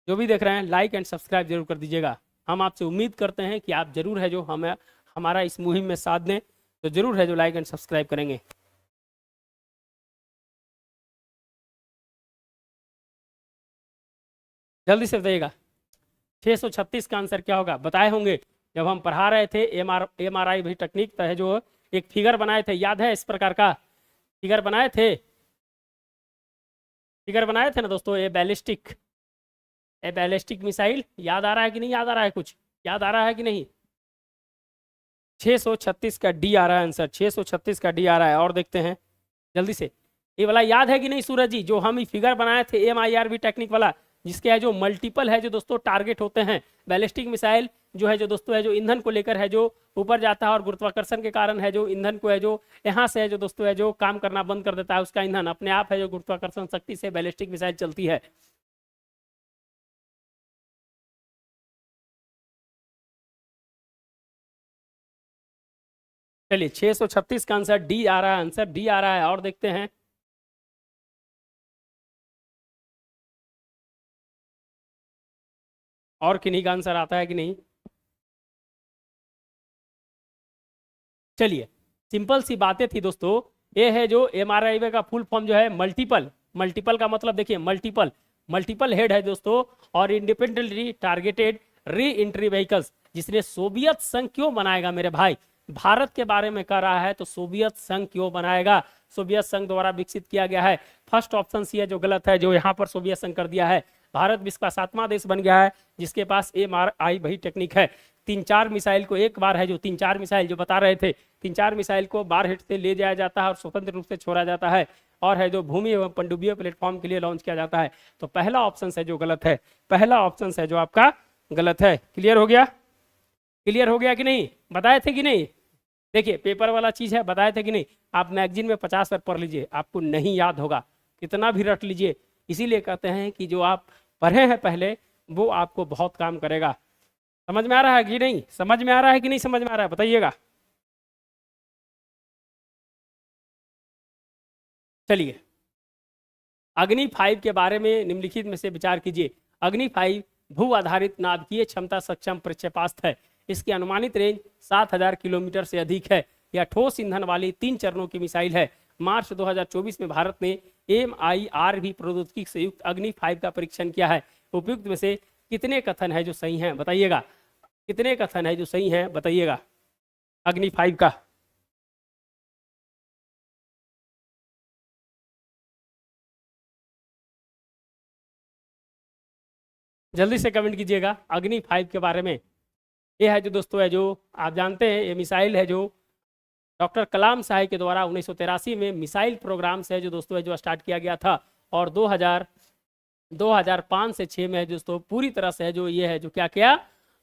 जो भी देख रहे हैं लाइक एंड सब्सक्राइब जरूर कर दीजिएगा। हम आपसे उम्मीद करते हैं कि आप जरूर है जो हमें हमारा इस मुहिम में साथ दें, तो जरूर है जो लाइक एंड सब्सक्राइब करेंगे। जल्दी से बताइएगा 636 का आंसर क्या होगा? बताए होंगे जब हम पढ़ा रहे थे MRI भी टेक्निक है जो एक फिगर बनाए थे, याद है? इस प्रकार का फिगर बनाए थे, फिगर बनाए थे ना दोस्तों, ए बैलिस्टिक मिसाइल, याद आ रहा है कि नहीं? याद आ रहा है? कुछ याद आ रहा है कि नहीं? 636 का डी आ रहा है आंसर, 636 का डी आ रहा है। और देखते हैं जल्दी से, ये वाला याद है कि नहीं सूरज जी? जो हम फिगर बनाए थे MIRV टेक्निक वाला, जिसके है जो मल्टीपल है जो दोस्तों टारगेट होते हैं। बैलिस्टिक मिसाइल जो है जो दोस्तों है जो ईंधन को लेकर है जो ऊपर जाता है, और गुरुत्वाकर्षण के कारण है जो ईंधन को है जो यहाँ से है जो दोस्तों है जो काम करना बंद कर देता है, उसका ईंधन अपने आप है जो गुरुत्वाकर्षण शक्ति से बैलिस्टिक मिसाइल चलती है। चलिए 636 का आंसर डी आ रहा है, आंसर डी आ रहा है। और देखते हैं, और किन्हीं का आंसर आता है कि नहीं? चलिए, सिंपल सी बातें थी दोस्तों। ये है जो MRIV का फुल फॉर्म जो है मल्टीपल, मल्टीपल का मतलब देखिए मल्टीपल, मल्टीपल हेड है दोस्तों, और independently targeted re entry vehicles, जिसने सोवियत संघ क्यों बनाएगा मेरे भाई? भारत के बारे में कर रहा है तो सोवियत संघ क्यों बनाएगा? सोवियत संघ द्वारा विकसित किया गया है। फर्स्ट ऑप्शन सी है जो गलत है, जो यहाँ पर सोवियत संघ कर दिया है। भारत विश्व का 7वां देश बन गया है जिसके पास MRI वही टेक्निक है। 3-4 मिसाइल को एक बार है जो 3-4 मिसाइल जो बता रहे थे, 3-4 मिसाइल को बार हेड से ले जाया जाता है और स्वतंत्र रूप से छोड़ा जाता है, और है जो भूमि एवं पनडुब्बीय प्लेटफॉर्म के लिए लॉन्च किया जाता है। तो पहला ऑप्शन है जो गलत है, पहला ऑप्शन है जो आपका गलत है। क्लियर हो गया? क्लियर हो गया कि नहीं? बताए थे कि नहीं? देखिए पेपर वाला चीज है, बताए थे कि नहीं? आप मैगजीन में 50 बार पढ़ लीजिए, आपको नहीं याद होगा, कितना भी रट लीजिए। इसीलिए कहते हैं कि जो आप पढ़े हैं पहले, वो आपको बहुत काम करेगा। समझ में आ रहा है कि नहीं? समझ में आ रहा है कि नहीं समझ में आ रहा है? बताइएगा। चलिए, अग्नि 5 के बारे में निम्नलिखित में से विचार कीजिए। अग्नि 5 भू आधारित नाभिकीय क्षमता सक्षम प्रक्षेपास्त्र है। इसकी अनुमानित रेंज 7000 किलोमीटर से अधिक है। यह ठोस ईंधन वाली 3 चरणों की मिसाइल है। मार्च 2024 में भारत ने MIRV प्रौद्योगिकी से युक्त अग्नि 5 का परीक्षण किया है। उपयुक्त में से कितने कथन है जो सही हैं? बताइएगा, कितने कथन है जो सही हैं? बताइएगा अग्नि 5 का। जल्दी से कमेंट कीजिएगा अग्नि 5 के बारे में। ये है जो दोस्तों है जो आप जानते हैं, ये मिसाइल है जो डॉक्टर कलाम साहब के द्वारा 1983 में मिसाइल प्रोग्राम से है जो दोस्तों है जो स्टार्ट किया गया था, और 2005 से 6 में है दोस्तों पूरी तरह से है जो ये है जो क्या किया,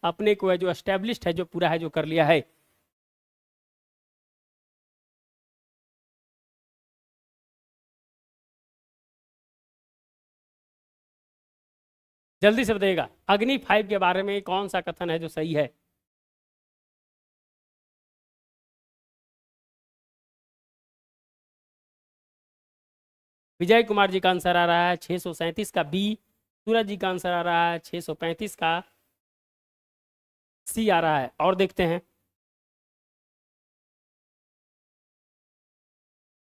अपने को है जो एस्टेब्लिश्ड है जो पूरा है जो कर लिया है। जल्दी से बताइएगा अग्नि 5 के बारे में कौन सा कथन है जो सही है? विजय कुमार जी का आंसर आ रहा है 637 का बी। सूरज जी का आंसर आ रहा है 635 का सी आ रहा है। और देखते हैं,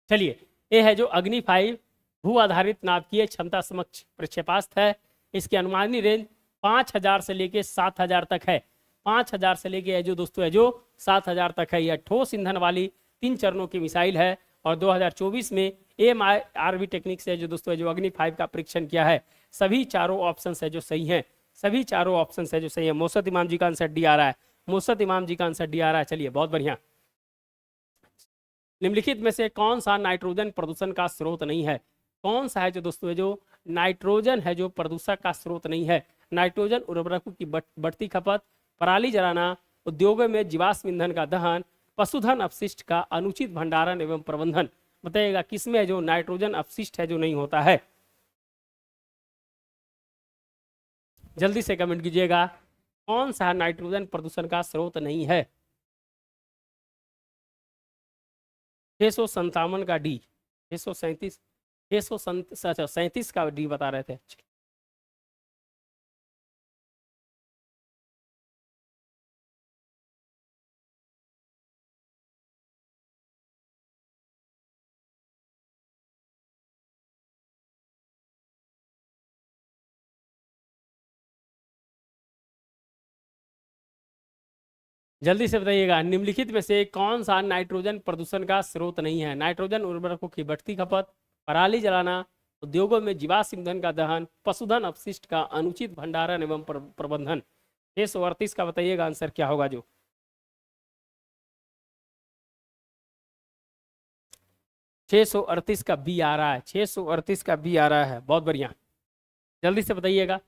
चलिए, ये है जो अग्नि 5 भू आधारित नाभिकीय क्षमता समक्ष प्रक्षेपास्त्र है। इसकी अनुमानी रेंज 5000 से लेके 7000 तक है। 5000 से लेके है जो दोस्तों है जो 7000 तक है। यह ठोस ईंधन वाली 3 चरणों की मिसाइल है, और 2024 में MIRV टेक्निक से जो दोस्तों है जो अग्नि 5 का परीक्षण किया है। सभी चारों ऑप्शन है जो सही हैं, सभी चारों ऑप्शन है जो सही है। मोसद इमाम जी का आंसर डी आ रहा है, मोसद इमाम जी का आंसर डी आ रहा है। चलिए, बहुत बढ़िया। निम्नलिखित में से कौन सा नाइट्रोजन प्रदूषण का स्रोत नहीं है? कौन सा है जो दोस्तों है जो नाइट्रोजन है जो प्रदूषक का स्रोत नहीं है? नाइट्रोजन उर्वरकों की बढ़ती खपत, पराली जलाना, उद्योगों में जीवाश्म ईंधन का दहन, पशुधन अपशिष्ट का अनुचित भंडारण एवं प्रबंधन। बताइएगा किसमें है जो नाइट्रोजन अपशिष्ट है जो नहीं होता है? जल्दी से कमेंट कीजिएगा कौन सा नाइट्रोजन प्रदूषण का स्रोत नहीं है? 657 का डी, 637, 637 का डी बता रहे थे। जल्दी से बताइएगा, निम्नलिखित में से कौन सा नाइट्रोजन प्रदूषण का स्रोत नहीं है? नाइट्रोजन उर्वरकों की बढ़ती खपत, पराली जलाना, उद्योगों में जीवाश्म ईंधन का दहन, पशुधन अपशिष्ट का अनुचित भंडारण एवं प्रबंधन। 638 का बताइएगा आंसर क्या होगा जो। 638 का बी आ रहा है, 638 का बी आ रहा है, बहुत बढ़िया। जल्दी से बताइएगा।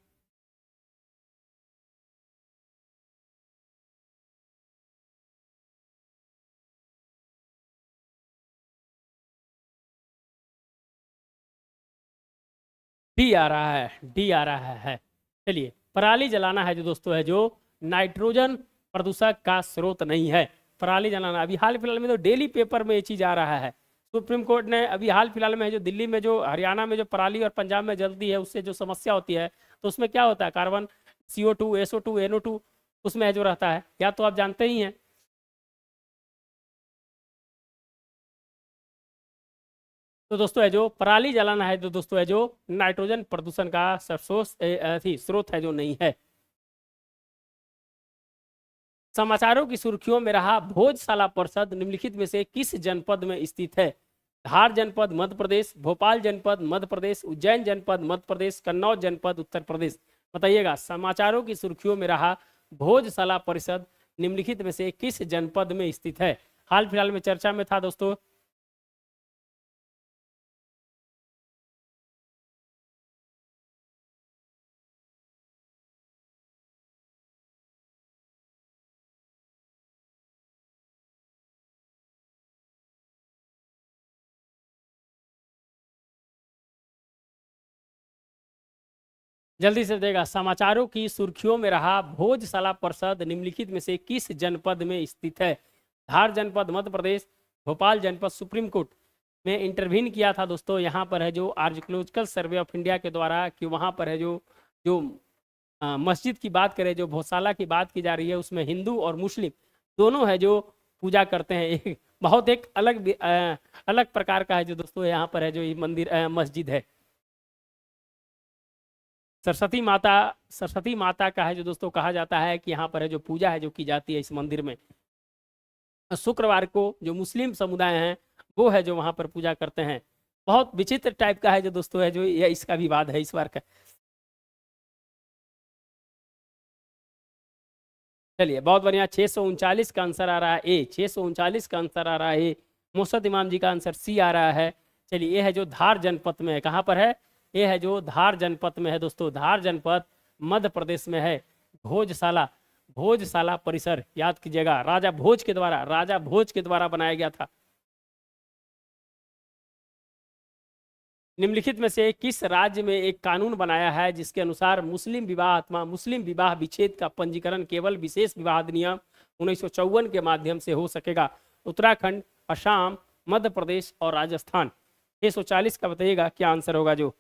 डी आ रहा है, डी आ रहा है। चलिए, पराली जलाना है जो दोस्तों है जो नाइट्रोजन प्रदूषक का स्रोत नहीं है। पराली जलाना अभी हाल फिलहाल में तो डेली पेपर में ये चीज आ रहा है। सुप्रीम कोर्ट ने अभी हाल फिलहाल में जो दिल्ली में जो हरियाणा में जो पराली और पंजाब में जलती है उससे जो समस्या होती है, तो उसमें क्या होता है, कार्बन, CO2, SO2, NO2 उसमें जो रहता है, या तो आप जानते ही हैं। तो दोस्तों है जो पराली जलाना है जो दोस्तों है जो नाइट्रोजन प्रदूषण का स्रोत है जो नहीं है। समाचारों की सुर्खियों में रहा भोजशाला परिषद निम्नलिखित में से किस जनपद में स्थित है? धार जनपद मध्य प्रदेश, भोपाल जनपद मध्य प्रदेश, उज्जैन जनपद मध्य प्रदेश, कन्नौज जनपद उत्तर प्रदेश। बताइएगा, समाचारों की सुर्खियों में रहा भोजशाला परिषद निम्नलिखित में से किस जनपद में स्थित है? हाल फिलहाल में चर्चा में था दोस्तों। जल्दी से देगा, समाचारों की सुर्खियों में रहा भोजशाला परिषद निम्नलिखित में से किस जनपद में स्थित है? धार जनपद मध्य प्रदेश, भोपाल जनपद। सुप्रीम कोर्ट में इंटरवीन किया था दोस्तों, यहाँ पर है जो आर्कियोलॉजिकल सर्वे ऑफ इंडिया के द्वारा कि वहाँ पर है जो जो मस्जिद की बात करें, जो भोजशाला की बात की जा रही है, उसमें हिंदू और मुस्लिम दोनों है जो पूजा करते हैं। एक बहुत एक अलग प्रकार का है जो दोस्तों यहाँ पर है जो ये मंदिर मस्जिद है। सरस्वती माता का है जो दोस्तों कहा जाता है कि यहाँ पर है जो पूजा है जो की जाती है इस मंदिर में। शुक्रवार को जो मुस्लिम समुदाय हैं वो है जो वहाँ पर पूजा करते हैं। बहुत विचित्र टाइप का है जो दोस्तों है जो ये इसका विवाद है इस बार का। चलिए, बहुत बढ़िया। 639 का आंसर आ रहा है ए, 639 का आंसर आ रहा है ए। मुर्शद इमाम जी का आंसर सी आ रहा है। चलिए, ये है जो धार जनपद में है, कहाँ पर है? ये है जो धार जनपद में है दोस्तों, धार जनपद मध्य प्रदेश में है। भोजशाला, भोजशाला परिसर याद कीजिएगा, राजा भोज के द्वारा बनाया गया था। निम्नलिखित में से किस राज्य में एक कानून बनाया है जिसके अनुसार मुस्लिम विवाह अथवा मुस्लिम विवाह विच्छेद का पंजीकरण केवल विशेष विवाह अधिनियम 1954 के माध्यम से हो सकेगा? उत्तराखंड, असम, मध्य प्रदेश और राजस्थान। 640 का बताइएगा क्या आंसर होगा जो।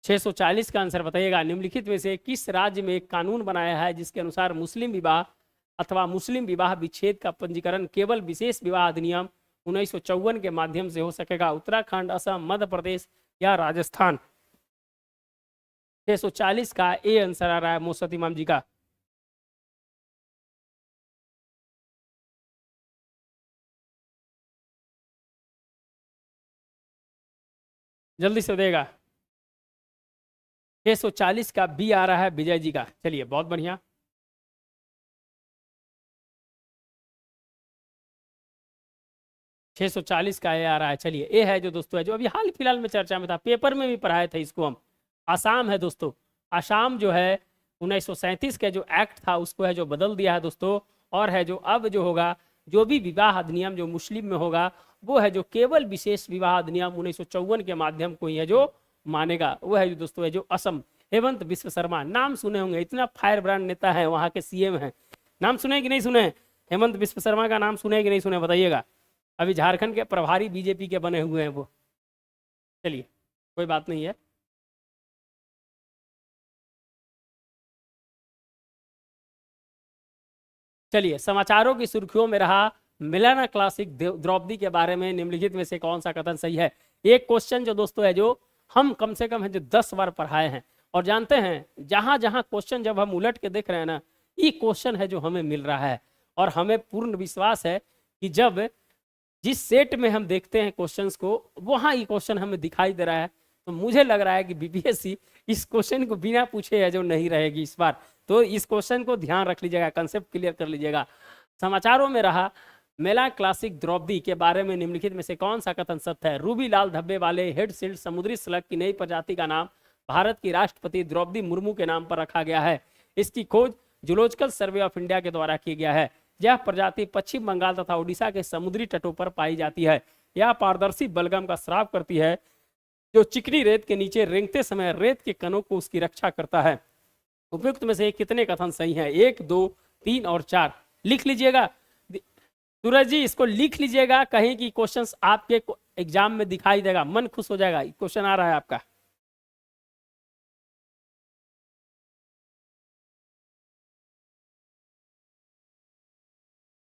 640 का आंसर बताइएगा, निम्नलिखित में से किस राज्य में एक कानून बनाया है जिसके अनुसार मुस्लिम विवाह अथवा मुस्लिम विवाह विच्छेद का पंजीकरण केवल विशेष विवाह अधिनियम 1954 के माध्यम से हो सकेगा? उत्तराखंड, असम, मध्य प्रदेश या राजस्थान। 640 का ए आंसर आ रहा है मुर्शद इमाम जी का। जल्दी से देगा। 640 का बी आ रहा है विजय जी का। चलिए, बहुत बढ़िया। 640 का ए आ रहा है। चलिए, ए है जो दोस्तों है जो अभी हाल फिलहाल में चर्चा में था, पेपर में भी पढ़ाए थे इसको हम। आसाम है दोस्तों, आसाम जो है 1937 का जो एक्ट था उसको है जो बदल दिया है दोस्तों। और है जो अब जो होगा, जो भी विवाह अधिनियम जो मुस्लिम में होगा वो है जो केवल विशेष विवाह अधिनियम 1954 के माध्यम को ही है जो मानेगा। वो है जो दोस्तों है जो असम। हेमंत बिस्व शर्मा, नाम सुने होंगे, इतना फायर ब्रांड नेता है, वहाँ के CM हैं। नाम सुने कि नहीं सुने? हेमंत बिस्व शर्मा का नाम सुने कि नहीं सुने बताइएगा। अभी झारखंड के प्रभारी बीजेपी के बने हुए हैं वो। चलिए, कोई बात नहीं है। चलिए, समाचारों की सुर्खियों में रहा मिलाना क्लासिक द्रौपदी के बारे में निम्नलिखित में से कौन सा कथन सही है? एक क्वेश्चन जो दोस्तों है जो हम कम से कम है जो 10 बार पढ़ाए हैं। और जानते हैं जहां जहां क्वेश्चन जब हम उलट के देख रहे हैं ना, ये क्वेश्चन है जो हमें मिल रहा है, और हमें पूर्ण विश्वास है कि जब जिस सेट में हम देखते हैं क्वेश्चंस को, वहां ये क्वेश्चन हमें दिखाई दे रहा है। तो मुझे लग रहा है कि बीपीएससी इस क्वेश्चन को बिना पूछे है जो नहीं रहेगी इस बार। तो इस क्वेश्चन को ध्यान रख लीजिएगा, कंसेप्ट क्लियर कर लीजिएगा। समाचारों में रहा, मेला क्लासिक द्रौपदी के बारे में निम्नलिखित में से कौन सा कथन सत्य है? रूबी लाल धब्बे वाले हेड सिल्ड समुद्री स्लग की नई प्रजाति का नाम भारत की राष्ट्रपति द्रौपदी मुर्मू के नाम पर रखा गया है। इसकी खोज जूलॉजिकल सर्वे ऑफ इंडिया के द्वारा की गया है। यह प्रजाति पश्चिम बंगाल तथा उड़ीसा के समुद्री तटों पर पाई जाती है। यह पारदर्शी बलगम का स्राव करती है, जो चिकनी रेत के नीचे रेंगते समय रेत के कणों को उसकी रक्षा करता है। उपयुक्त में से कितने कथन सही हैं? 1, 2, 3 और 4 लिख लीजिएगा। सूरज जी इसको लिख लीजिएगा, कहीं की क्वेश्चंस आपके एग्जाम में दिखाई देगा, मन खुश हो जाएगा। क्वेश्चन आ रहा है आपका।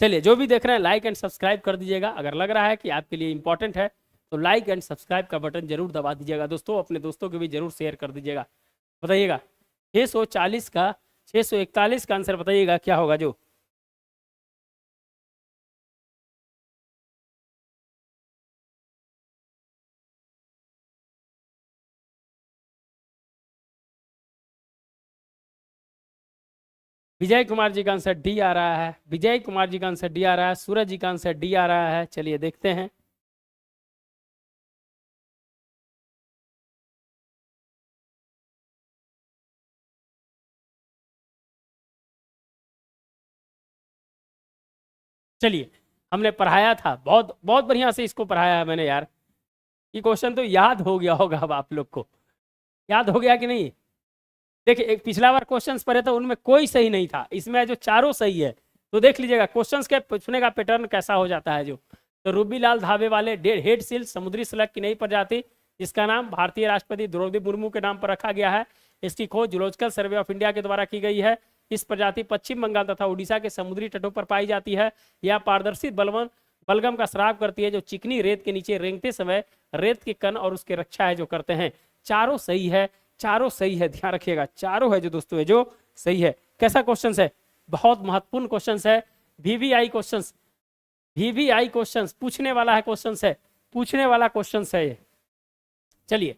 चलिए, जो भी देख रहे हैं लाइक एंड सब्सक्राइब कर दीजिएगा। अगर लग रहा है कि आपके लिए इंपॉर्टेंट है तो लाइक एंड सब्सक्राइब का बटन जरूर दबा दीजिएगा दोस्तों। अपने दोस्तों को भी जरूर शेयर कर दीजिएगा। बताइएगा 640 का 641 का आंसर बताइएगा क्या होगा जो। विजय कुमार जी का आंसर डी आ रहा है। विजय कुमार जी का आंसर डी आ रहा है। सूरज जी का आंसर डी आ रहा है। चलिए देखते हैं। चलिए, हमने पढ़ाया था, बहुत बहुत बढ़िया से इसको पढ़ाया है मैंने यार। ये क्वेश्चन तो याद हो गया होगा अब आप लोग को। याद हो गया कि नहीं? देखिए, एक पिछला बार क्वेश्चंस पढ़े तो उनमें कोई सही नहीं था, इसमें जो चारों सही है। तो देख लीजिएगा क्वेश्चंस के पूछने का पैटर्न कैसा हो जाता है जो। तो रूबीलाल धाबे वाले हेड सील समुद्री स्लग की नई प्रजाति, जिसका नाम भारतीय राष्ट्रपति द्रौपदी मुर्मू के नाम पर रखा गया है। इसकी खोज जूलॉजिकल सर्वे ऑफ इंडिया के द्वारा की गई है। इस प्रजाति पश्चिम बंगाल तथा उड़ीसा के समुद्री तटों पर पाई जाती है। यह पारदर्शी बलगम का स्राव करती है, जो चिकनी रेत के नीचे रेंगते समय रेत के कण और उसकी रक्षा है जो करते हैं। चारों सही है, चारों सही है, ध्यान रखिएगा। चारों है जो दोस्तों है जो सही है। कैसा क्वेश्चन है? बहुत महत्वपूर्ण क्वेश्चन है। वीवीआई क्वेश्चन, वीवीआई क्वेश्चन पूछने वाला है, क्वेश्चन है पूछने वाला क्वेश्चन है ये। चलिए,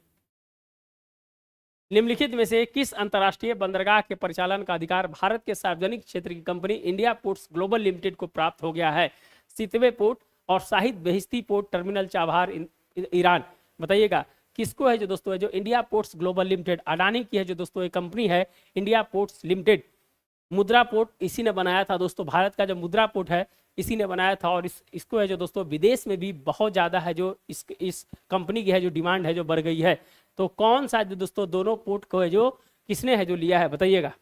निम्नलिखित में से किस अंतर्राष्ट्रीय बंदरगाह के परिचालन का अधिकार भारत के सार्वजनिक क्षेत्र की company India Ports Global Limited को प्राप्त हो गया है? सितवे पोर्ट और Shahid Beheshti port terminal Chabahar Iran. बताइएगा किसको है जो दोस्तों है जो India Ports Global Limited, Adani की है जो दोस्तों ये कंपनी है India Ports Limited. Mundra port इसी ने बनाया था दोस्तों, भारत का जो मुद्रा पोर्ट है इसी ने बनाया था। और इसको है जो दोस्तों विदेश में भी बहुत ज़्यादा है जो इस कंपनी की है जो डिमांड है जो बढ़ गई है। तो कौन सा जो दोस्तों दोनों पोर्ट को है जो किसने है जो लिया है? बताइएगा।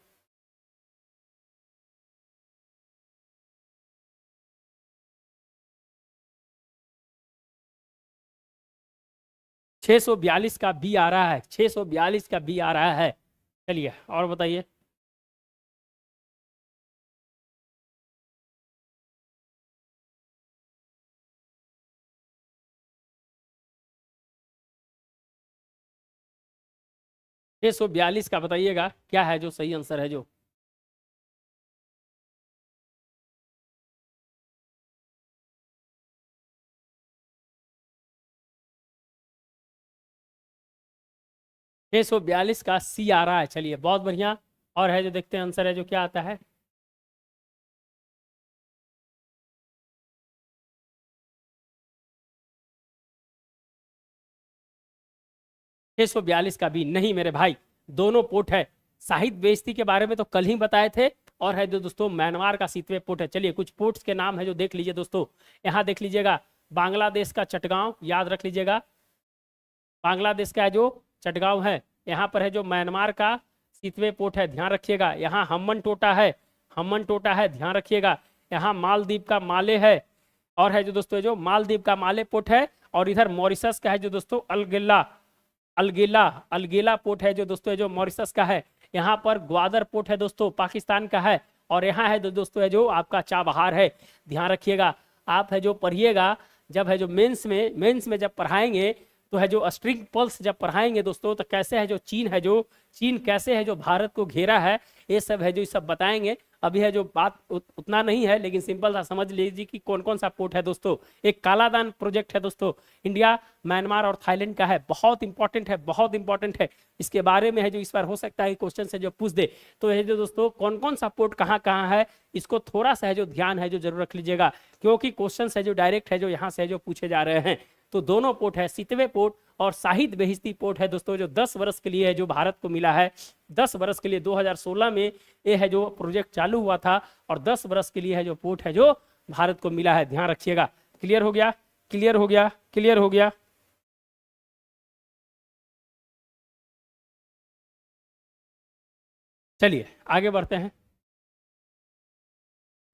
छह सौ बयालीस का बी आ रहा है, 642 का बी आ रहा है। चलिए और बताइए। 642 का बताइएगा क्या है जो सही आंसर है जो। 642 का सी आ रहा है। चलिए बहुत बढ़िया। और है जो देखते हैं आंसर है जो क्या आता है। 642 का भी नहीं मेरे भाई, दोनों पोर्ट है। शाहिद बेइज्जती के बारे में तो कल ही बताए थे। और है जो दोस्तों म्यांमार का सीतवे पोर्ट है। चलिए कुछ पोर्ट्स के नाम है जो देख लीजिए दोस्तों। यहाँ देख लीजिएगा, बांग्लादेश का चटगांव, याद रख लीजिएगा बांग्लादेश का जो चटगांव है। यहाँ पर है जो म्यांमार का सीतवे पोर्ट है, ध्यान रखिएगा। यहाँ हम्मन टोटा है, हम्मन टोटा है, ध्यान रखिएगा। यहाँ मालदीव का माले है। और है जो दोस्तों जो मालदीव का माले पोर्ट है। और इधर मॉरिशस का है जो दोस्तों अलगिल्ला, अलगेला, अलगेला पोर्ट है जो दोस्तों जो मॉरिशस का है। यहाँ पर ग्वादर पोर्ट है दोस्तों, पाकिस्तान का है। और यहाँ है दोस्तों है जो आपका चाबहार है, ध्यान रखिएगा। आप है जो पढ़िएगा, जब है जो मेंस में जब पढ़ाएंगे तो है जो स्ट्रिंग पल्स जब पढ़ाएंगे दोस्तों, तो कैसे है जो चीन कैसे है जो भारत को घेरा है, ये सब है जो ये सब बताएंगे। अभी है जो बात उतना नहीं है, लेकिन सिंपल सा समझ लीजिए कि कौन कौन सा पोर्ट है दोस्तों। एक कालादान प्रोजेक्ट है दोस्तों, इंडिया, म्यांमार और थाईलैंड का है, बहुत इंपॉर्टेंट है, बहुत इंपॉर्टेंट है। इसके बारे में है जो इस बार हो सकता है क्वेश्चन से जो पूछ दे। तो है जो दोस्तों कौन कौन सा पोर्ट कहाँ कहाँ है, इसको थोड़ा सा है जो ध्यान है जो जरूर रख लीजिएगा, क्योंकि क्वेश्चन है जो डायरेक्ट है जो यहाँ से है जो पूछे जा रहे हैं। तो दोनों पोर्ट है, सितवे पोर्ट और शाहिद बेहिश्ती पोर्ट है दोस्तों, जो 10 वर्ष के लिए है जो भारत को मिला है। 10 वर्ष के लिए 2016 में ये है जो प्रोजेक्ट चालू हुआ था, और 10 वर्ष के लिए है जो पोर्ट है जो भारत को मिला है, ध्यान रखिएगा। क्लियर हो गया, क्लियर हो गया, क्लियर हो गया। चलिए आगे बढ़ते हैं।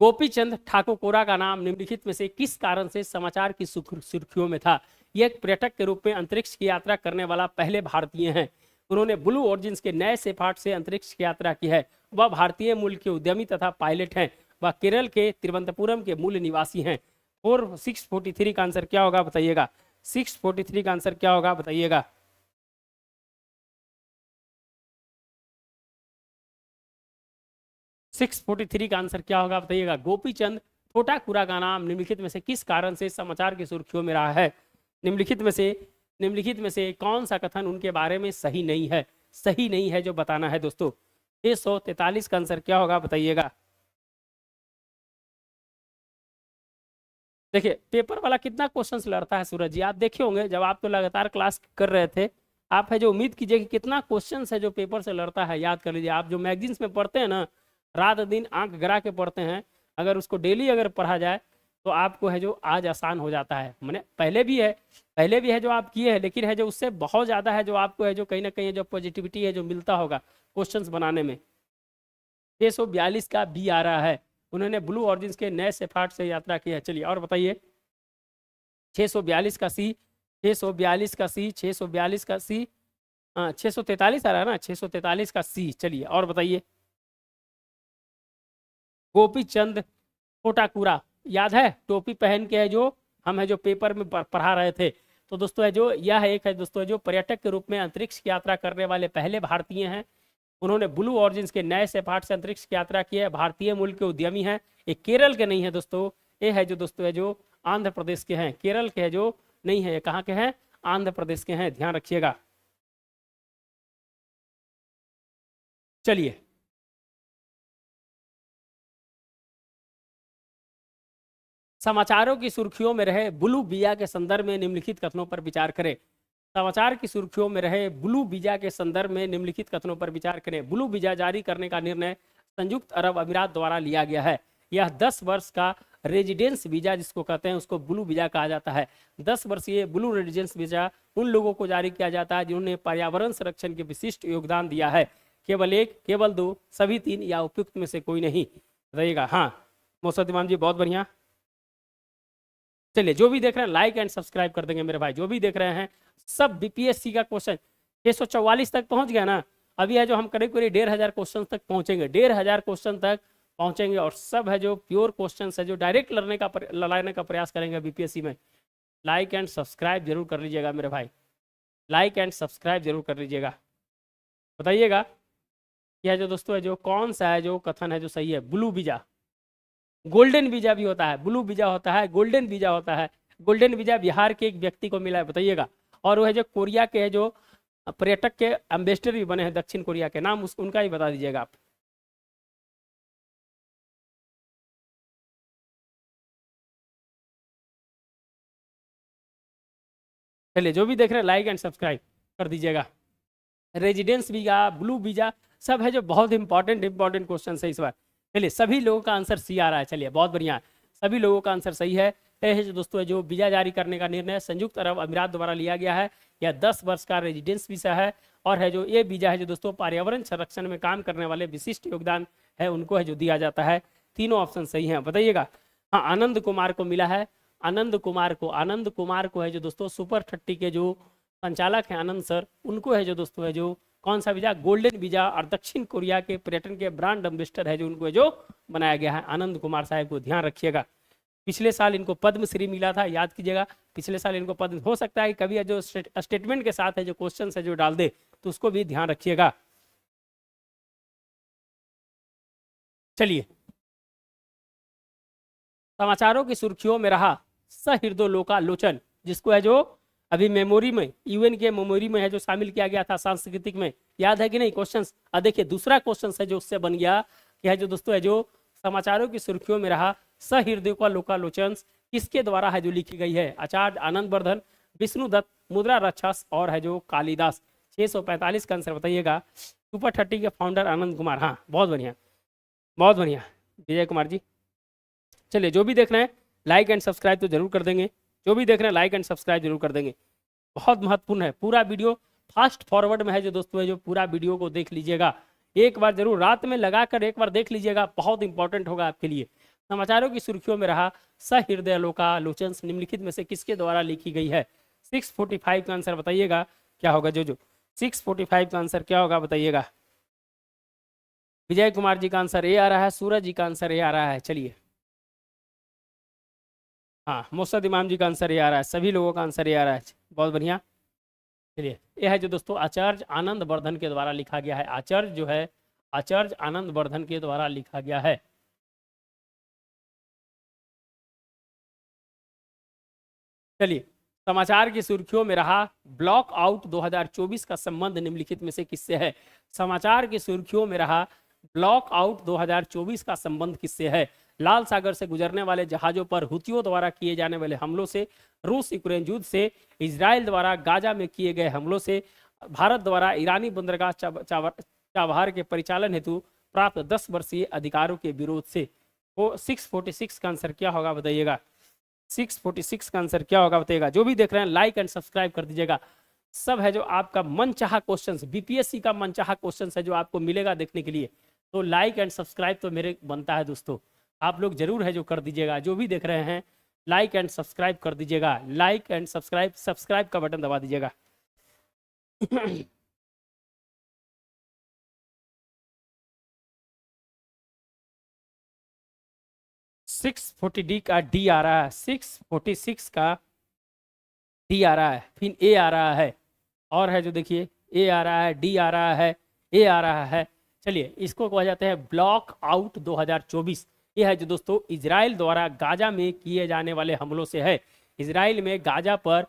गोपीचंद ठाकुर का नाम निम्नलिखित में से किस कारण से समाचार की सुर्खियों में था? यह एक पर्यटक के रूप में अंतरिक्ष की यात्रा करने वाला पहले भारतीय हैं। उन्होंने ब्लू ओरिजिन्स के नए सेफार्ट से अंतरिक्ष की यात्रा की है। वह भारतीय मूल के उद्यमी तथा पायलट हैं। वह केरल के तिरुवनंतपुरम के मूल निवासी हैं। 643 का आंसर क्या होगा बताइएगा? 643 का आंसर क्या होगा बताइएगा? सिक्स 43 का आंसर क्या होगा बताइएगा? गोपीचंद ठोटाकुरा का नाम निम्नलिखित में से किस कारण से समाचार की सुर्खियों में रहा है? निम्नलिखित में से कौन सा कथन उनके बारे में सही नहीं है? सही नहीं है जो बताना है दोस्तों। 643 का आंसर क्या होगा बताइएगा? देखिए पेपर वाला कितना क्वेश्चंस लड़ता है सूरज जी, आप देखे होंगे जब आप तो लगातार क्लास कर रहे थे। आप है जो उम्मीद कीजिए कि कितना क्वेश्चंस है जो पेपर से लड़ता है, याद कर लीजिए। आप जो मैगजीन्स में पढ़ते हैं ना, रात दिन आंख गरा के पढ़ते हैं, अगर उसको डेली अगर पढ़ा जाए तो आपको है जो आज आसान हो जाता है। मैंने पहले भी है जो आप किए हैं, लेकिन है जो उससे बहुत ज़्यादा है जो आपको है जो कहीं ना कहीं जो पॉजिटिविटी है जो मिलता होगा क्वेश्चंस बनाने में। 642 का बी आ रहा है। उन्होंने ब्लू ऑरिजिन्स के नए सेफार्ट से यात्रा की है। चलिए और बताइए। 642 का सी, 642 का सी, 642 का सी, 643 आ रहा है ना, 643 का सी। चलिए और बताइए। गोपीचंद ठोटाकुरा, याद है टोपी पहन के है जो हम है जो पेपर में पढ़ा रहे थे। तो दोस्तों है जो यह एक है दोस्तों जो पर्यटक के रूप में अंतरिक्ष की यात्रा करने वाले पहले भारतीय हैं। उन्होंने ब्लू ऑरिजिन्स के नए सेफार्ट से अंतरिक्ष की यात्रा की है। भारतीय मूल के उद्यमी हैं। ये केरल के नहीं है दोस्तों, ये है जो दोस्तों है जो आंध्र प्रदेश के हैं। केरल के है जो नहीं है, कहाँ के हैं? आंध्र प्रदेश के हैं, ध्यान रखिएगा। चलिए समाचारों की सुर्खियों में रहे ब्लू वीजा के संदर्भ में निम्नलिखित कथनों पर विचार करें। समाचार की सुर्खियों में रहे ब्लू वीजा के संदर्भ में निम्नलिखित कथनों पर विचार करें। ब्लू वीजा जारी करने का निर्णय संयुक्त अरब अमीरात द्वारा लिया गया है। यह 10 वर्ष का रेजिडेंस वीजा जिसको कहते हैं उसको ब्लू वीजा कहा जाता है। 10 वर्षीय ब्लू रेजिडेंस वीजा उन लोगों को जारी किया जाता है जिन्होंने पर्यावरण संरक्षण के विशिष्ट योगदान दिया है। केवल एक, केवल दो, सभी तीन या उपयुक्त में से कोई नहीं रहेगा। हाँ मौसद इमाम जी बहुत बढ़िया। चलिए जो भी देख रहे हैं लाइक एंड सब्सक्राइब कर देंगे मेरे भाई। जो भी देख रहे हैं सब बीपीएससी का क्वेश्चन 644 तक पहुंच गया ना। अभी है जो हम करीब करीब 1500 क्वेश्चन तक पहुंचेंगे, 1500 क्वेश्चन तक पहुंचेंगे, और सब है जो प्योर क्वेश्चन है जो डायरेक्ट लाने का प्रयास करेंगे बीपीएससी में। लाइक एंड सब्सक्राइब जरूर कर लीजिएगा मेरे भाई, लाइक एंड सब्सक्राइब जरूर कर लीजिएगा। बताइएगा यह जो दोस्तों है जो कौन सा है जो कथन है जो सही है। ब्लू वीजा, गोल्डन वीजा भी होता है, ब्लू वीजा होता है, गोल्डन वीजा होता है। गोल्डन वीजा बिहार के एक व्यक्ति को मिला है, बताइएगा। और वो है जो कोरिया के है जो पर्यटक के एम्बेसडर भी बने हैं दक्षिण कोरिया के, नाम उनका ही बता दीजिएगा आप। चलिए जो भी देख रहे हैं लाइक एंड सब्सक्राइब कर दीजिएगा। रेजिडेंस वीजा, ब्लू वीजा सब है जो बहुत इंपॉर्टेंट क्वेश्चन है इस बार। चलिए सभी लोगों का आंसर सी आ रहा है। चलिए बहुत बढ़िया, सभी लोगों का आंसर सही है। है जो दोस्तों जो वीजा जारी करने का निर्णय संयुक्त अरब अमीरात द्वारा लिया गया है। यह 10 वर्ष का रेजिडेंस वीजा है, और है जो ये वीजा है जो दोस्तों पर्यावरण संरक्षण में काम करने वाले विशिष्ट योगदान है उनको है जो दिया जाता है। तीनों ऑप्शन सही हैं, बताइएगा। हाँ आनंद कुमार को मिला है, आनंद कुमार को है जो दोस्तों सुपर 30 के जो संचालक हैं आनंद सर, उनको है जो दोस्तों है जो कौन सा वीजा? गोल्डन वीजा, और दक्षिण कोरिया के पर्यटन के ब्रांड एम्बेसडर है जो उनको है जो बनाया गया है आनंद कुमार साहब को, ध्यान रखिएगा। पिछले साल इनको पद्मश्री मिला था, याद कीजिएगा। पिछले साल इनको पद्म, हो सकता है कि कभी जो स्टेटमेंट के साथ है जो क्वेश्चन है जो डाल दे, तो उसको भी ध्यान रखिएगा। चलिए, समाचारों की सुर्खियों में रहा सहृदयलोकालोचन, जिसको है जो अभी मेमोरी में, यूएन के मेमोरी में है जो शामिल किया गया था सांस्कृतिक में, याद है कि नहीं क्वेश्चंस। अब देखिए दूसरा क्वेश्चन है जो उससे बन गया कि है जो दोस्तों है जो समाचारों की सुर्खियों में रहा सहृदयलोकालोचन किसके द्वारा है जो लिखी गई है। आचार्य आनंदवर्धन, विष्णुदत्त, मुद्रा राक्षस और है जो कालिदास। 645 का आंसर बताइएगा। सुपर 30 के फाउंडर आनंद कुमार। हाँ, बहुत बढ़िया, बहुत बढ़िया विजय कुमार जी। चलिए, जो भी देख रहे हैं लाइक एंड सब्सक्राइब तो जरूर कर देंगे, जो भी देख रहे हैं लाइक एंड सब्सक्राइब जरूर कर देंगे, बहुत महत्वपूर्ण है। पूरा वीडियो फास्ट फॉरवर्ड में है जो दोस्तों है जो पूरा वीडियो को देख लीजिएगा, एक बार जरूर रात में लगाकर एक बार देख लीजिएगा, बहुत इंपॉर्टेंट होगा आपके लिए। समाचारों की सुर्खियों में रहा सहृदयलोकालोचन निम्नलिखित में से किसके द्वारा लिखी गई है। 645 का आंसर बताइएगा क्या होगा। जो 645 का आंसर क्या होगा बताइएगा। विजय कुमार जी का आंसर ए आ रहा है, सूरज जी का आंसर ए आ रहा है। चलिए, हाँ, मोहम्मद इमाम जी का आंसर ये आ रहा है, सभी लोगों का आंसर ये आ रहा है, बहुत बढ़िया। चलिए, ये है जो दोस्तों आचार्य आनंदवर्धन के द्वारा लिखा गया है। आचार्य जो है आचार्य आनंदवर्धन के द्वारा लिखा गया है। चलिए, समाचार की सुर्खियों में रहा ब्लॉक आउट 2024 का संबंध निम्नलिखित में से किससे है। समाचार की सुर्खियों में रहा ब्लॉक आउट 2024 का संबंध किससे है। लाल सागर से गुजरने वाले जहाजों पर हुतियों द्वारा किए जाने वाले हमलों से, रूस यूक्रेन युद्ध से, इजराइल द्वारा गाजा में किए गए हमलों से, भारत द्वारा ईरानी बंदरगाह चाबहार के परिचालन हेतु प्राप्त 10 वर्षीय अधिकारों के विरोध से। वो 646 का आंसर क्या होगा बताइएगा। 646 का आंसर क्या होगा बताइएगा। जो भी देख रहे हैं लाइक एंड सब्सक्राइब कर दीजिएगा। सब है जो आपका मनचाहा क्वेश्चन, बीपीएससी का मनचाहा क्वेश्चन है जो आपको मिलेगा देखने के लिए, तो लाइक एंड सब्सक्राइब तो मेरे बनता है दोस्तों, आप लोग जरूर है जो कर दीजिएगा। जो भी देख रहे हैं लाइक एंड सब्सक्राइब कर दीजिएगा, लाइक एंड सब्सक्राइब, सब्सक्राइब का बटन दबा दीजिएगा। 640 का डी आ रहा है, 646 का डी आ रहा है, फिर ए आ रहा है, और है जो देखिए ए आ रहा है, डी आ रहा है, ए आ रहा है। चलिए, इसको कहा जाता है ब्लॉक आउट 2024। ये है जो दोस्तों इजराइल द्वारा गाजा में किए जाने वाले हमलों से है। इजराइल में गाजा पर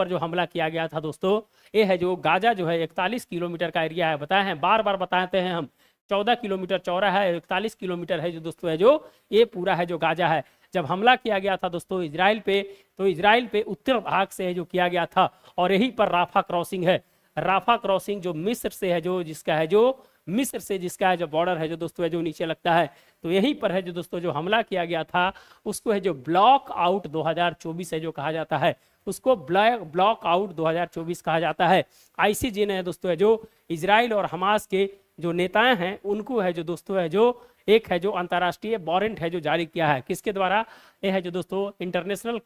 जो हमला किया गया था दोस्तों, ये है जो गाजा जो है 41 किलोमीटर का एरिया है। बताए हैं, बार बार बताते हैं हम, 14 किलोमीटर चौड़ा है, 41 किलोमीटर है जो दोस्तों है जो ये पूरा है जो गाजा है। जब हमला किया गया था दोस्तों इजराइल पे, तो इजराइल पे उत्तर भाग से है जो किया गया था, और यहीं पर राफा क्रॉसिंग है। राफा क्रॉसिंग जो मिस्र से है जो जिसका है जो मिस्र से जिसका है जो बॉर्डर है जो दोस्तों है जो नीचे लगता है, तो यहीं पर है जो दोस्तों जो हमला किया गया था, उसको है जो ब्लॉक आउट 2024 है जो कहा जाता है, उसको ब्लॉक आउट 2024 कहा जाता है। आईसीजे ने दोस्तों है जो इजराइल और हमास के जो नेताएं हैं उनको है जो दोस्तों है जो एक है जो अंतर्राष्ट्रीय वारंट है जो जारी किया है। किसके द्वारा? ये है जो दोस्तों इंटरनेशनल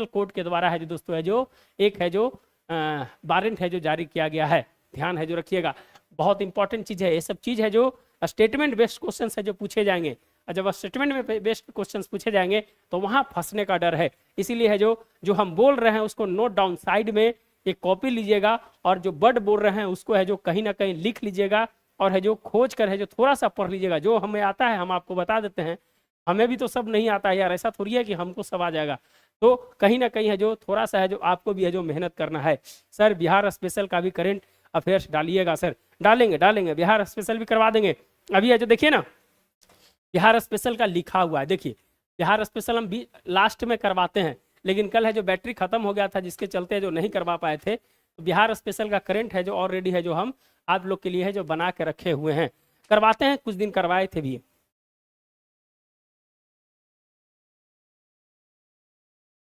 कोर्ट के द्वारा है जो दोस्तों है जो एक है जो वारंट है जो जारी किया गया है। ध्यान है जो रखिएगा, बहुत इंपॉर्टेंट चीज है ये सब चीज है जो स्टेटमेंट बेस्ड क्वेश्चन है जो पूछे जाएंगे। और जब स्टेटमेंट में बेस्ड क्वेश्चन पूछे जाएंगे तो वहां फंसने का डर है, इसीलिए है जो हम बोल रहे हैं उसको नोट डाउन साइड में एक कॉपी लीजिएगा, और जो वर्ड बोल रहे हैं उसको है जो कहीं ना कहीं लिख लीजिएगा, और है जो खोज कर है जो थोड़ा सा पढ़ लीजिएगा। जो हमें आता है हम आपको बता देते हैं, हमें भी तो सब नहीं आता है यार, ऐसा थोड़ी है कि हमको सब आ जाएगा। तो कहीं ना कहीं है जो थोड़ा सा है जो आपको भी है जो मेहनत करना है। सर बिहार स्पेशल का भी करंट अफेयर्स डालिएगा। सर डालेंगे, बिहार स्पेशल भी करवा देंगे। अभी है जो देखिए ना बिहार स्पेशल का लिखा हुआ है, देखिए बिहार स्पेशल हम भी लास्ट में करवाते हैं, लेकिन कल है जो बैटरी खत्म हो गया था जिसके चलते जो नहीं करवा पाए थे, तो बिहार स्पेशल का करंट है जो ऑलरेडी है जो हम आप लोग के लिए है जो बना के रखे हुए हैं, करवाते हैं, कुछ दिन करवाए थे भी।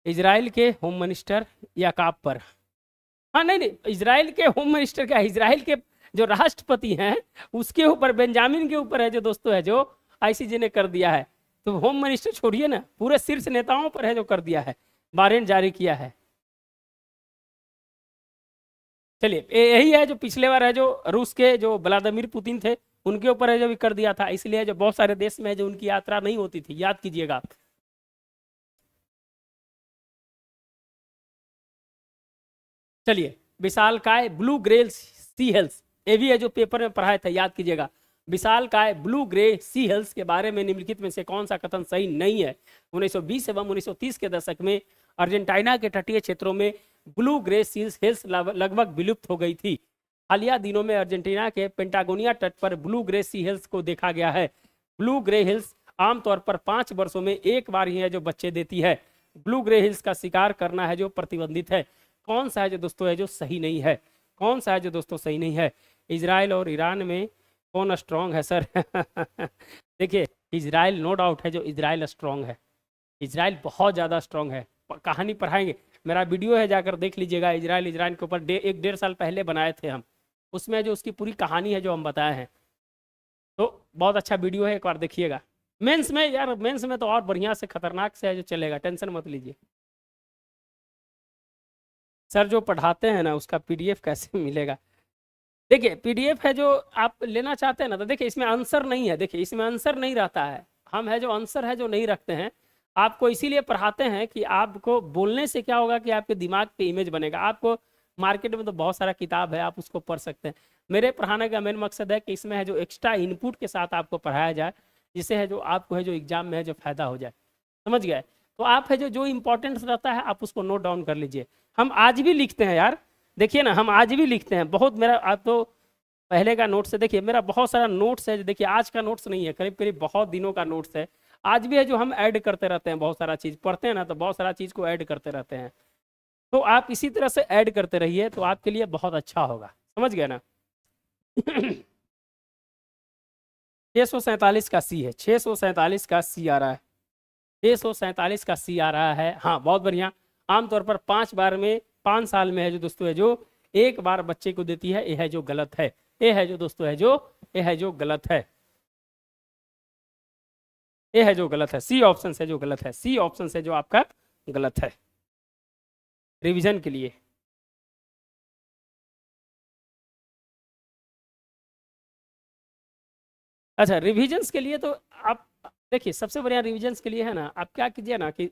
इजराइल के होम मिनिस्टर याकूब पर, हाँ नहीं, इजराइल के होम मिनिस्टर क्या, इजराइल के जो राष्ट्रपति हैं उसके ऊपर, बेंजामिन के ऊपर है जो दोस्तों है जो आईसीजे ने कर दिया है। तो होम मिनिस्टर छोड़िए ना, पूरे शीर्ष नेताओं पर है जो कर दिया है, वारंट जारी किया है। चलिए, यही है जो पिछले बार है जो रूस के जो व्लादिमीर पुतिन थे उनके ऊपर है जो भी कर दिया था, इसलिए जो बहुत सारे देश में है जो उनकी यात्रा नहीं होती थी, याद कीजिएगा। चलिए, विशालकाय ब्लू ग्रे सी हेल्स, ये भी है जो पेपर में पढ़ाया था, याद कीजिएगा। विशालकाय ब्लू ग्रे सी हेल्स के बारे में निम्नलिखित में से कौन सा कथन सही नहीं है? 1920 एवं 1930 के दशक में अर्जेंटीना के तटीय क्षेत्रों में ब्लू ग्रे सी हेल्स लगभग विलुप्त हो गई थी। हालिया दिनों में अर्जेंटीना के पेंटागोनिया तट पर ब्लू ग्रे सी हेल्स को देखा गया है। ब्लू ग्रे हिल्स आमतौर पर 5 वर्षों में एक बार ही है जो बच्चे देती है। ब्लू ग्रे हिल्स का शिकार करना है जो प्रतिबंधित है। कौन सा है जो दोस्तों है जो सही नहीं है? कौन सा है जो दोस्तों सही नहीं है? इजराइल और ईरान में कौन स्ट्रांग है सर? देखिए, इजराइल नो डाउट है जो इजराइल स्ट्रांग है। इजराइल बहुत ज़्यादा स्ट्रांग है। कहानी पढ़ाएंगे, मेरा वीडियो है, जाकर देख लीजिएगा। इजराइल के ऊपर 1-1.5 साल पहले बनाए थे हम, उसमें जो उसकी पूरी कहानी है जो हम बताए हैं, तो बहुत अच्छा वीडियो है, एक बार देखिएगा। मेंस में यार, मेंस में तो और बढ़िया से खतरनाक से है जो चलेगा, टेंशन मत लीजिए। सर जो पढ़ाते हैं ना उसका पीडीएफ कैसे मिलेगा? देखिए, पीडीएफ है जो आप लेना चाहते हैं ना, तो देखिए इसमें आंसर नहीं है। देखिए इसमें आंसर नहीं रहता है, हम है जो आंसर है जो नहीं रखते हैं। आपको इसीलिए पढ़ाते हैं कि आपको बोलने से क्या होगा कि आपके दिमाग पे इमेज बनेगा। आपको मार्केट में तो बहुत सारा किताब है, आप उसको पढ़ सकते हैं। मेरे पढ़ाने का मेन मकसद है कि इसमें है जो एक्स्ट्रा इनपुट के साथ आपको पढ़ाया जाए, जिससे है जो आपको है जो एग्जाम में है जो फायदा हो जाए। समझ गए? तो आप है जो इंपॉर्टेंस रहता है आप उसको नोट डाउन कर लीजिए। हम आज भी लिखते हैं यार, देखिए ना, हम आज भी लिखते हैं बहुत। मेरा आप तो पहले का नोट्स है, देखिए मेरा बहुत सारा नोट्स है। देखिए आज का नोट्स नहीं है, करीब करीब बहुत दिनों का नोट्स है। आज भी है जो हम ऐड करते रहते हैं, बहुत सारा चीज़ पढ़ते हैं ना, तो बहुत सारा चीज़ को ऐड करते रहते हैं। तो आप इसी तरह से ऐड करते रहिए, तो आपके लिए बहुत अच्छा होगा। समझ गए ना? 647 का सी है, 647 का सी आ रहा है, 647 का सी आ रहा है। हाँ, बहुत बढ़िया। आमतौर पर 5 बार में 5 साल में है जो दोस्तों है जो एक बार बच्चे को देती है, यह है जो गलत है। ये है जो दोस्तों है जो ये है जो गलत है, ये है जो गलत है। सी ऑप्शन से जो गलत है, सी ऑप्शन से जो आपका गलत है। रिवीजन के लिए अच्छा, रिविजन्स के लिए तो आप देखिए, सबसे बढ़िया रिविजन्स के लिए है ना, आप क्या कीजिए ना कि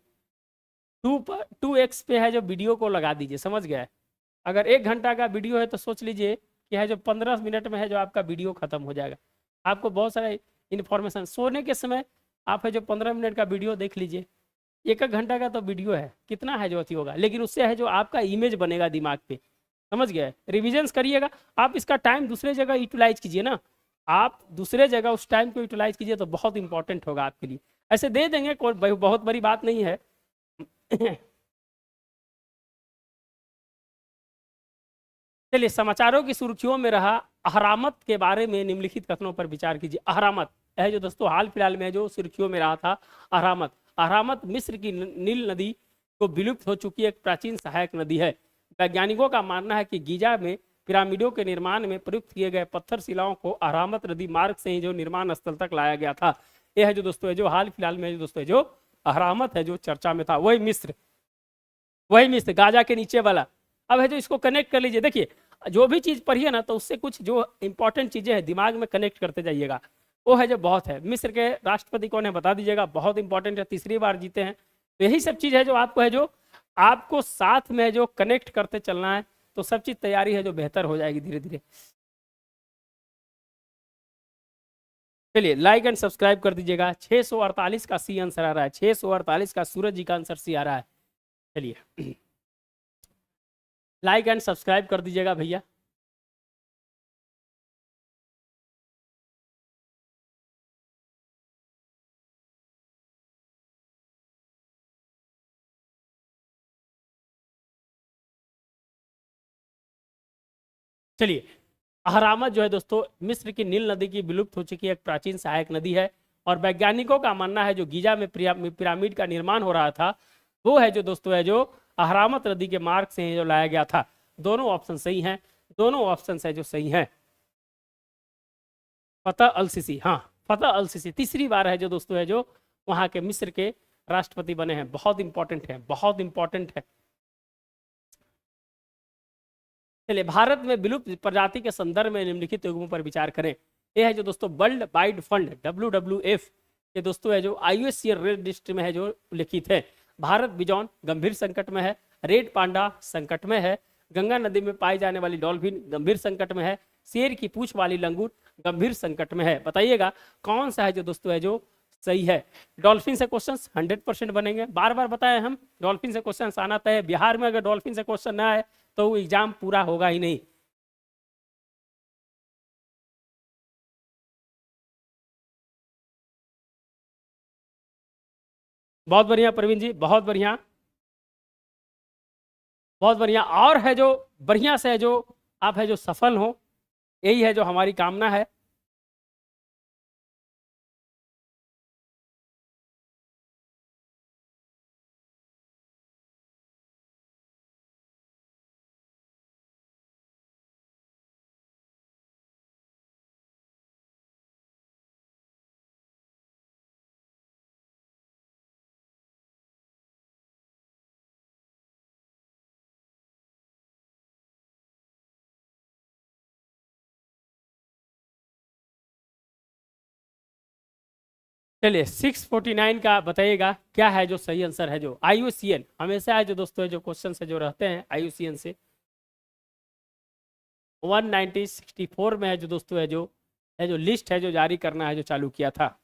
2x पे है जो वीडियो को लगा दीजिए। समझ गए? अगर 1 घंटा का वीडियो है तो सोच लीजिए कि है जो 15 मिनट में है जो आपका वीडियो खत्म हो जाएगा। आपको बहुत सारा इन्फॉर्मेशन, सोने के समय आप है जो 15 मिनट का वीडियो देख लीजिए। 1-1 घंटा का तो वीडियो है, कितना है जो अति होगा, लेकिन उससे है जो आपका इमेज बनेगा दिमाग पे। समझ गए? रिविजन्स करिएगा, आप इसका टाइम दूसरे जगह यूटिलाइज कीजिए ना। आप दूसरे जगह उस टाइम को यूटिलाइज कीजिए तो बहुत इंपॉर्टेंट होगा आपके लिए। ऐसे दे देंगे, कोई बहुत बड़ी बात नहीं है। चलिए, समाचारों की सुर्खियों में रहा अहरामत के बारे में निम्नलिखित कथनों पर विचार कीजिए। अहरामत है जो दोस्तों हाल फिलहाल में जो सुर्खियों में रहा था। अहरामत, अहरामत मिस्र की नील नदी को विलुप्त हो चुकी एक प्राचीन सहायक नदी है। वैज्ञानिकों का मानना है कि गीजा में पिरामिडों के निर्माण में प्रयुक्त किए गए पत्थर शिलाओं को अहरामत नदी मार्ग से ही जो निर्माण स्थल तक लाया गया था। यह है जो दोस्तों है जो हाल फिलहाल में जो दोस्तों है जो अहरामत है जो चर्चा में था, वही मिस्र, गाजा के नीचे वाला। अब है जो इसको कनेक्ट कर लीजिए। देखिए, जो भी चीज़ पढ़िए ना तो उससे कुछ जो इंपॉर्टेंट चीज़ें हैं दिमाग में कनेक्ट करते जाइएगा। वो है जो बहुत है। मिस्र के राष्ट्रपति कौन है बता दीजिएगा, बहुत इंपॉर्टेंट है, तीसरी बार जीते हैं। तो यही सब चीज़ है जो आपको है जो आपको साथ में जो कनेक्ट करते चलना है, तो सब चीज़ तैयारी है जो बेहतर हो जाएगी धीरे धीरे। चलिए, लाइक एंड सब्सक्राइब कर दीजिएगा। 648 का सी आंसर आ रहा है, 648 का सूरज जी का आंसर सी आ रहा है। चलिए, लाइक एंड सब्सक्राइब कर दीजिएगा भैया। चलिए, अहरामत जो है दोस्तों मिस्र की नील नदी की विलुप्त हो चुकी एक प्राचीन सहायक नदी है। और वैज्ञानिकों का मानना है जो गीजा में पिरामिड का निर्माण हो रहा था, वो है जो दोस्तों है जो अहरामत नदी के मार्ग से जो लाया गया था। दोनों ऑप्शन सही हैं, दोनों ऑप्शन है जो सही हैं। फतह अल सीसी, हाँ, फतह अल सीसी तीसरी बार है जो दोस्तों है जो वहाँ के मिस्र के राष्ट्रपति बने हैं। बहुत इंपॉर्टेंट है, बहुत इंपॉर्टेंट है। चलिए, भारत में विलुप्त प्रजाति के संदर्भ में निम्नलिखित युग्मों पर विचार करें। यह है जो दोस्तों वर्ल्ड वाइड फंड WWF ये दोस्तों है जो IUCN रेड लिस्ट में है जो लिखित है। भारत बिजॉन गंभीर संकट में है, रेड पांडा संकट में है, गंगा नदी में पाई जाने वाली डॉल्फिन गंभीर संकट में है। शेर की पूंछ वाली लंगूर गंभीर संकट में है। बताइएगा कौन सा है जो दोस्तों है जो सही है। डॉल्फिन से क्वेश्चंस 100% बनेंगे। बार बार बताए हम, डॉल्फिन से क्वेश्चंस आना तय है। बिहार में अगर डॉल्फिन से क्वेश्चन ना आए तो वो एग्जाम पूरा होगा ही नहीं। बहुत बढ़िया प्रवीण जी, बहुत बढ़िया, बहुत बढ़िया। और है जो बढ़िया से है जो आप है जो सफल हो, यही है जो हमारी कामना है। चलिए 649 का बताइएगा क्या है जो सही आंसर है। जो IUCN हमेशा है जो दोस्तों है जो क्वेश्चन से जो रहते हैं IUCN से 1964 में है जो दोस्तों है जो लिस्ट है जो जारी करना है जो चालू किया था।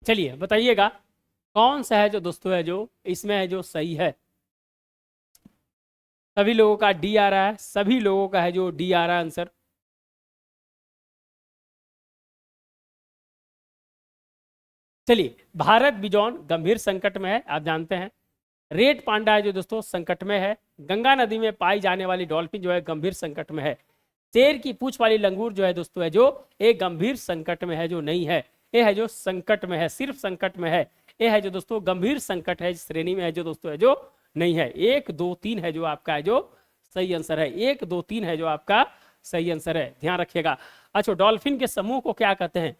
चलिए बताइएगा कौन सा है जो दोस्तों है जो इसमें है जो सही है। सभी लोगों का डी आ रहा है, सभी लोगों का है जो डी आ रहा है आंसर। चलिए भारत बिजॉन गंभीर संकट में है, आप जानते हैं। रेड पांडा है जो दोस्तों संकट में है। गंगा नदी में पाई जाने वाली डॉल्फिन जो है गंभीर संकट में है। शेर की पूंछ वाली लंगूर जो है दोस्तों है जो एक गंभीर संकट में है जो नहीं है। ये है जो संकट में है, सिर्फ संकट में है। ये है जो दोस्तों गंभीर संकट है, श्रेणी में है जो दोस्तों है जो नहीं है। 1 2 3 है जो आपका है जो सही आंसर है। 1 2 3 है जो आपका सही आंसर है, ध्यान रखिएगा। अच्छा, डॉल्फिन के समूह को क्या कहते हैं?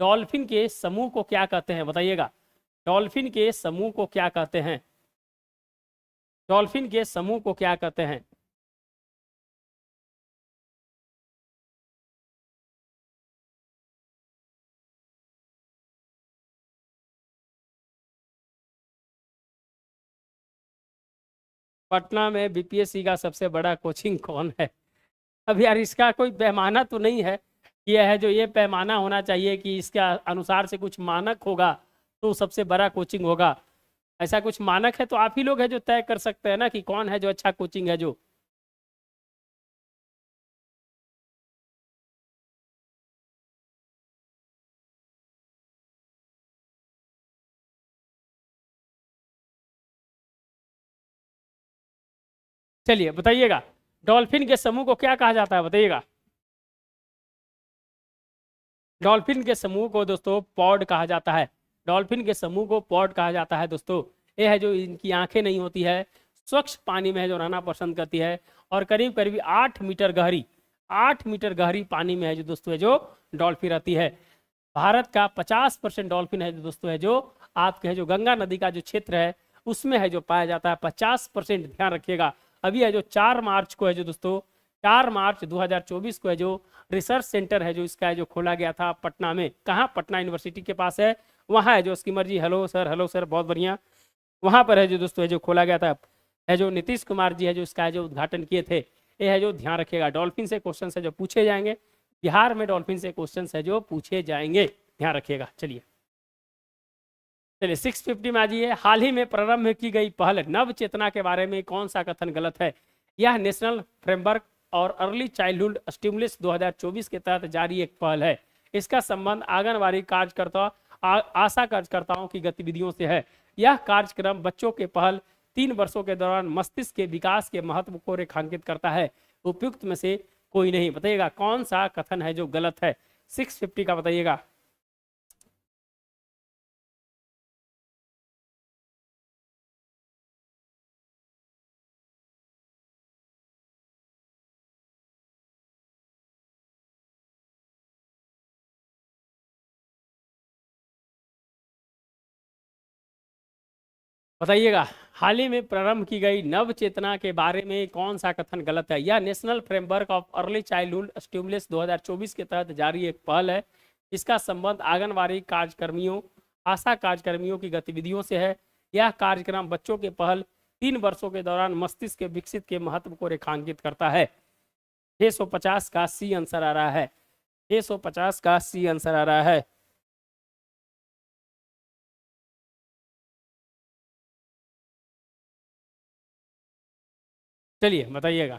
डॉल्फिन के समूह को क्या कहते हैं बताइएगा। डॉल्फिन के समूह को क्या कहते हैं? डॉल्फिन के समूह को क्या कहते हैं? पटना में BPSC का सबसे बड़ा कोचिंग कौन है? अब यार इसका कोई पैमाना तो नहीं है कि यह है जो ये पैमाना होना चाहिए कि इसका अनुसार से कुछ मानक होगा तो सबसे बड़ा कोचिंग होगा। ऐसा कुछ मानक है तो आप ही लोग है जो तय कर सकते हैं ना कि कौन है जो अच्छा कोचिंग है जो। चलिए बताइएगा डॉल्फिन के समूह को क्या कहा जाता है बताइएगा। डॉल्फिन के समूह को दोस्तों पॉड कहा जाता है। डॉल्फिन के समूह को पॉड कहा जाता है दोस्तों। ये है जो इनकी आंखें नहीं होती है, स्वच्छ पानी में है जो रहना पसंद करती है और करीब करीब 8 मीटर गहरी, 8 मीटर गहरी पानी में है जो दोस्तों है जो डॉल्फिन रहती है। भारत का 50% डॉल्फिन है जो दोस्तों है जो आपके है जो गंगा नदी का जो क्षेत्र है उसमें है जो पाया जाता है। 50%, ध्यान रखिएगा। अभी है जो 4 मार्च को है जो दोस्तों 4 मार्च 2024 को है जो रिसर्च सेंटर है जो इसका है जो खोला गया था पटना में। कहाँ? पटना यूनिवर्सिटी के पास है, वहाँ है जो स्कीमर जी। हेलो सर, बहुत बढ़िया। वहाँ पर है जो दोस्तों है जो खोला गया था, है जो नीतीश कुमार जी है जो इसका है जो उद्घाटन किए थे। ये है जो ध्यान रखिएगा डॉल्फिन से क्वेश्चन है जो पूछे जाएंगे। बिहार में डॉल्फिन से क्वेश्चन है जो पूछे जाएंगे, ध्यान रखिएगा। चलिए चलिए 650 में आ जाइए। हाल ही में प्रारंभ की गई पहल नव चेतना के बारे में कौन सा कथन गलत है? यह नेशनल फ्रेमवर्क और अर्ली चाइल्डहुड स्टिमुलस 2024 के तहत जारी एक पहल है। इसका संबंध आंगनबाड़ी कार्यकर्ता आशा कार्यकर्ताओं की गतिविधियों से है। यह कार्यक्रम बच्चों के पहल 3 वर्षों के दौरान मस्तिष्क के विकास के महत्व को रेखांकित करता है। उपयुक्त में से कोई नहीं। बताइएगा कौन सा कथन है जो गलत है। 650 का बताइएगा। बताइएगा हाल ही में प्रारंभ की गई नव चेतना के बारे में कौन सा कथन गलत है? यह national framework of early childhood stimulus 2024 के तहत जारी एक पहल है। इसका संबंध आंगनबाड़ी कार्यकर्मियों, आशा कार्यकर्मियों की गतिविधियों से है। यह कार्यक्रम बच्चों के पहल 3 वर्षों के दौरान मस्तिष्क के विकसित के महत्व को रेखांकित करता है। 650 का सी आंसर आ रहा है। 650 का सी आंसर आ रहा है। चलिए बताइएगा।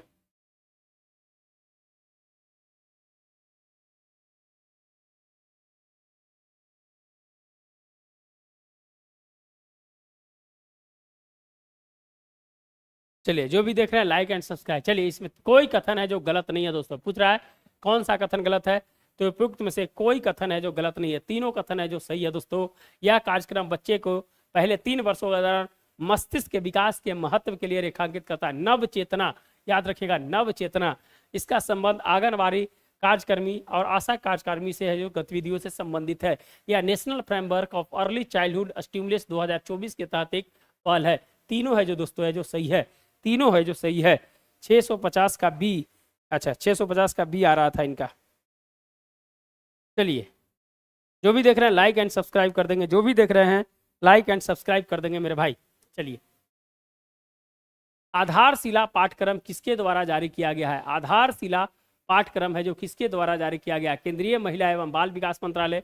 चलिए जो भी देख रहे हैं लाइक एंड सब्सक्राइब। चलिए इसमें कोई कथन है जो गलत नहीं है दोस्तों। पूछ रहा है कौन सा कथन गलत है, तो उपयुक्त में से कोई कथन है जो गलत नहीं है। तीनों कथन है जो सही है दोस्तों। यह कार्यक्रम बच्चे को पहले 3 वर्षों के दौरान मस्तिष्क के विकास के महत्व के लिए रेखांकित करता है। नव चेतना, याद रखिएगा नव चेतना। इसका संबंध आंगनबाड़ी कार्यकर्मी और आशा कार्यकर्मी से है जो गतिविधियों से संबंधित है। यह national framework of early childhood stimulus 2024 के तहत एक पहल है। तीनों है जो दोस्तों है जो सही है। तीनों है जो सही है। 650 का बी, अच्छा 650 का बी आ रहा था इनका। चलिए जो भी देख रहे हैं लाइक एंड सब्सक्राइब कर देंगे। जो भी देख रहे हैं लाइक एंड सब्सक्राइब कर देंगे मेरे भाई। चलिए आधारशिला पाठ्यक्रम किसके द्वारा जारी किया गया है? आधारशिला पाठ्यक्रम है जो किसके द्वारा जारी किया गया है? केंद्रीय महिला एवं बाल विकास मंत्रालय,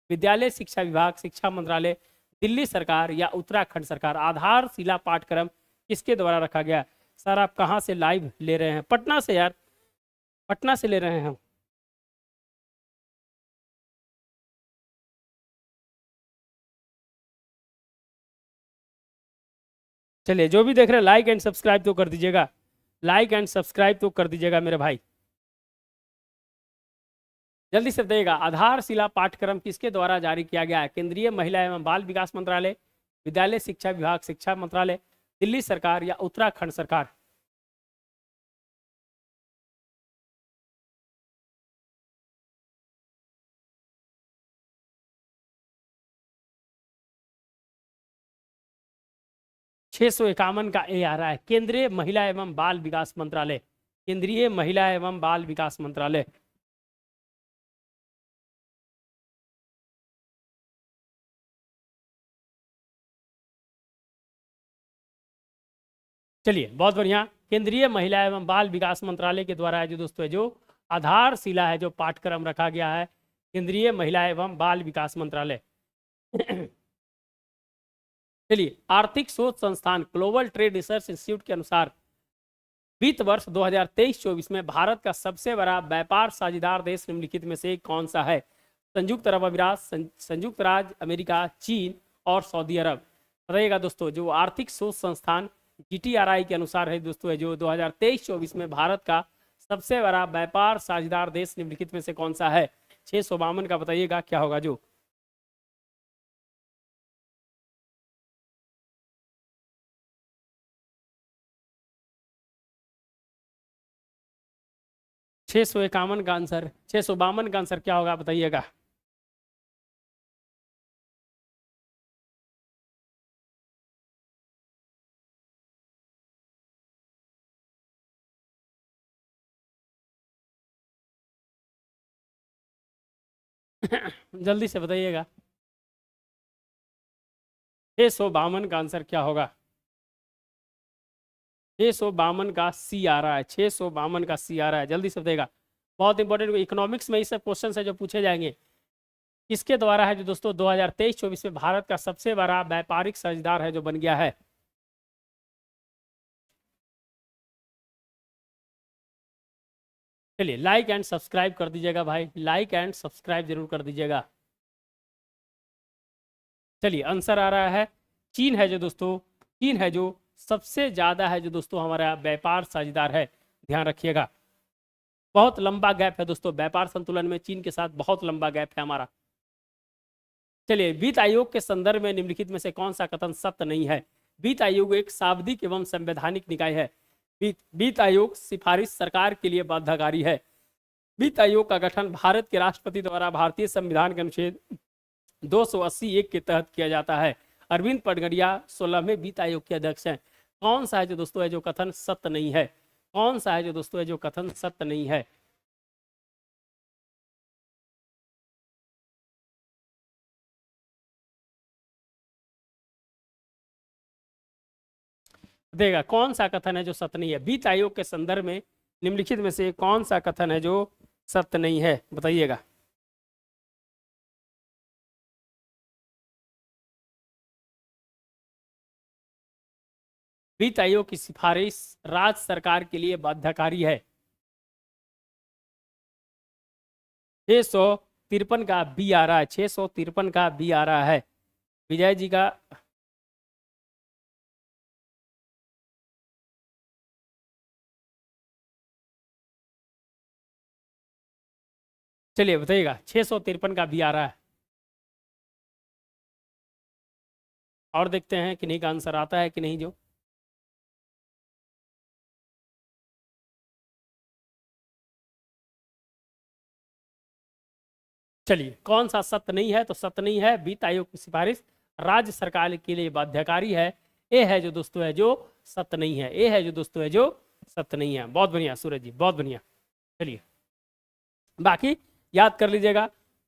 विद्यालय शिक्षा विभाग, शिक्षा मंत्रालय, दिल्ली सरकार या उत्तराखंड सरकार। आधारशिला पाठ्यक्रम किसके द्वारा रखा गया? सर आप कहाँ से लाइव ले रहे हैं? पटना से यार, पटना से ले रहे हैं हम। चलिए जो भी देख रहे हैं लाइक एंड सब्सक्राइब तो कर दीजिएगा। लाइक एंड सब्सक्राइब तो कर दीजिएगा मेरे भाई। जल्दी से बताइएगा आधारशिला पाठ्यक्रम किसके द्वारा जारी किया गया है? केंद्रीय महिला एवं बाल विकास मंत्रालय, विद्यालय शिक्षा विभाग, शिक्षा मंत्रालय, दिल्ली सरकार या उत्तराखंड सरकार। छह सौ इक्यावन का ए आ रहा है। केंद्रीय महिला एवं बाल विकास मंत्रालय, केंद्रीय महिला एवं बाल विकास मंत्रालय। चलिए बहुत बढ़िया। केंद्रीय महिला एवं बाल विकास मंत्रालय के द्वारा है जो दोस्तों है जो आधारशिला है जो पाठ्यक्रम रखा गया है, केंद्रीय महिला एवं बाल विकास मंत्रालय। चलिए आर्थिक शोध संस्थान ग्लोबल ट्रेड रिसर्च इंस्टीट्यूट के अनुसार वित्त वर्ष 2023-24 में भारत का सबसे बड़ा व्यापार साझेदार देश निम्नलिखित में से कौन सा है? संयुक्त अरब अमीरात, संयुक्त राज्य अमेरिका, चीन और सऊदी अरब। बताइएगा दोस्तों जो आर्थिक शोध संस्थान GTRI के अनुसार है दोस्तों है जो 2023-24 में भारत का सबसे बड़ा व्यापार साझेदार देश निम्नलिखित में से कौन सा है? 652 का बताइएगा क्या होगा जो। छह सौ इक्यावन का आंसर, 652 का आंसर क्या होगा बताइएगा। जल्दी से बताइएगा 652 का आंसर क्या होगा? 652 का सी आ रहा है। 652 का सी आ रहा है। जल्दी से बताइएगा। बहुत इंपॉर्टेंट इकोनॉमिक्स में ये सब क्वेश्चन है जो पूछे जाएंगे। किसके द्वारा है जो दोस्तों 2023-24 में भारत का सबसे बड़ा व्यापारिक साझेदार है जो बन गया है? चलिए लाइक एंड सब्सक्राइब कर दीजिएगा भाई। लाइक एंड सब्सक्राइब जरूर कर दीजिएगा। चलिए आंसर आ रहा है चीन है जो दोस्तों, चीन है जो सबसे ज्यादा है जो दोस्तों हमारा व्यापार साझेदार है। ध्यान रखिएगा बहुत लंबा गैप है दोस्तों व्यापार संतुलन में, चीन के साथ बहुत लंबा गैप है हमारा। चलिए वित्त आयोग के संदर्भ में निम्नलिखित में से कौन सा कथन सत्य नहीं है? वित्त आयोग एक शाब्दिक एवं संवैधानिक निकाय है। वित्त आयोग सिफारिश सरकार के लिए बाध्यकारी है। वित्त आयोग का गठन भारत के राष्ट्रपति द्वारा भारतीय संविधान के अनुच्छेद 280(1) के तहत किया जाता है। अरविंद पडगड़िया 16वें वित्त आयोग के अध्यक्ष हैं। कौन सा है जो दोस्तों है जो कथन सत्य नहीं है? कौन सा है जो दोस्तों है जो कथन सत्य नहीं है? देगा कौन सा कथन है जो सत्य नहीं है? वित्त आयोग के संदर्भ में निम्नलिखित में से कौन सा कथन है जो सत्य नहीं है, बताइएगा। वित्त आयोग की सिफारिश राज्य सरकार के लिए बाध्यकारी है। 653 का बी आ रहा है, 653 का बी आ रहा है विजय जी का। चलिए बताइएगा, 653 का बी आ रहा है। और देखते हैं किन्हीं का आंसर आता है कि नहीं। जो चलिए कौन सा सत्य नहीं है? तो सत्य नहीं है, वित्त आयोग की सिफारिश राज्य सरकार के लिए बाध्यकारी है। ए है जो दोस्तों है जो सत्य नहीं है, ए है जो दोस्तों है जो सत्य नहीं है। बहुत बढ़िया सूरज जी, बहुत बढ़िया। चलिए बाकी याद कर लीजिएगा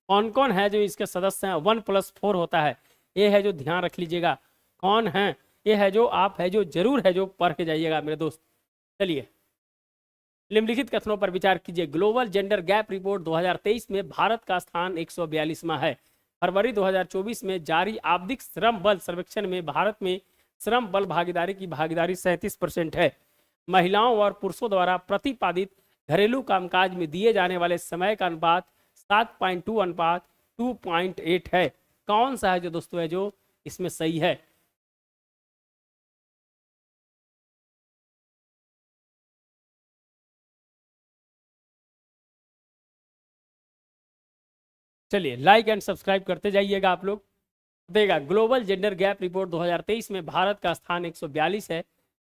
कौन कौन है जो इसके सदस्य हैं। 1+4 होता है, ये है जो ध्यान रख लीजिएगा। कौन है? ये है जो आप है जो जरूर है जो पढ़ के जाइएगा मेरे दोस्त। चलिए निम्नलिखित कथनों पर विचार कीजिए। ग्लोबल जेंडर गैप रिपोर्ट 2023 में भारत का स्थान 142वां है। फरवरी 2024 में जारी आवधिक श्रम बल सर्वेक्षण में भारत में श्रम बल भागीदारी की भागीदारी 37% है। महिलाओं और पुरुषों द्वारा प्रतिपादित घरेलू कामकाज में दिए जाने वाले समय का अनुपात 7.2 अनुपात 2.8 है। कौन सा है जो दोस्तों है जो इसमें सही है? चलिए लाइक एंड सब्सक्राइब करते जाइएगा आप लोग। देगा ग्लोबल जेंडर गैप रिपोर्ट 2023 में भारत का स्थान 142 है।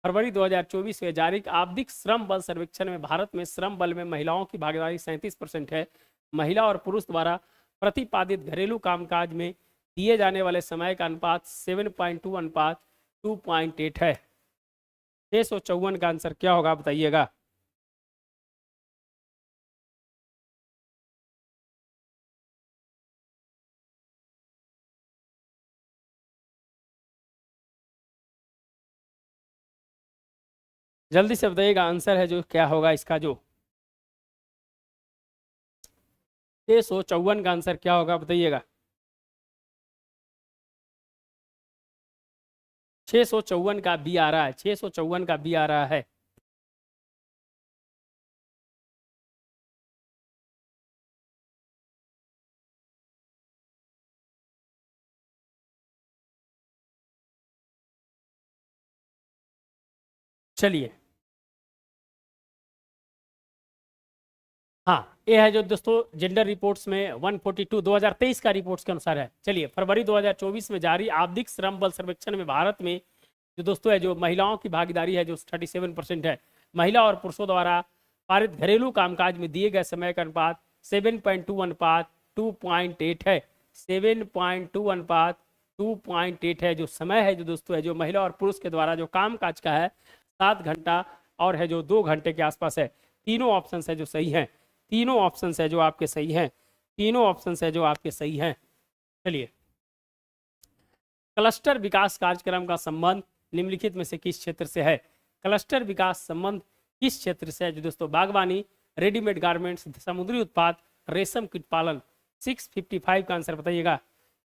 फरवरी 2024 में जारी आवधिक श्रम बल सर्वेक्षण में भारत में श्रम बल में महिलाओं की भागीदारी 37% है। महिला और पुरुष द्वारा प्रतिपादित घरेलू कामकाज में दिए जाने वाले समय का अनुपात 7.2 अनुपात 2.8 है। 654 का आंसर क्या होगा बताइएगा। जल्दी से बताइएगा आंसर है जो क्या होगा इसका। जो 654 का आंसर क्या होगा बताइएगा। 654 का बी आ रहा है, 654 का बी आ रहा है। चलिए हाँ, ये है जो दोस्तों जेंडर रिपोर्ट्स में 142 2023 का रिपोर्ट्स के अनुसार है। चलिए फरवरी 2024 में जारी आवधिक श्रम बल सर्वेक्षण में भारत में जो दोस्तों है जो महिलाओं की भागीदारी है जो 37% है। महिला और पुरुषों द्वारा पारित घरेलू कामकाज में दिए गए समय का अनुपात 7.2 अनुपात 2.8 है। 7.2 अनुपात 2.8 है। जो समय है जो दोस्तों है जो महिला और पुरुष के द्वारा जो कामकाज का है 7 घंटा और है जो 2 घंटे के आसपास है। तीनों ऑप्शन है जो सही हैं, तीनों ऑप्शन है जो आपके सही हैं, तीनों ऑप्शन है जो आपके सही हैं। चलिए क्लस्टर विकास कार्यक्रम का संबंध निम्नलिखित में से किस क्षेत्र से है? क्लस्टर विकास संबंध किस क्षेत्र से है जो दोस्तों? बागवानी, रेडीमेड गारमेंट्स, समुद्री उत्पाद, रेशम कीट पालन। 655 का आंसर बताइएगा।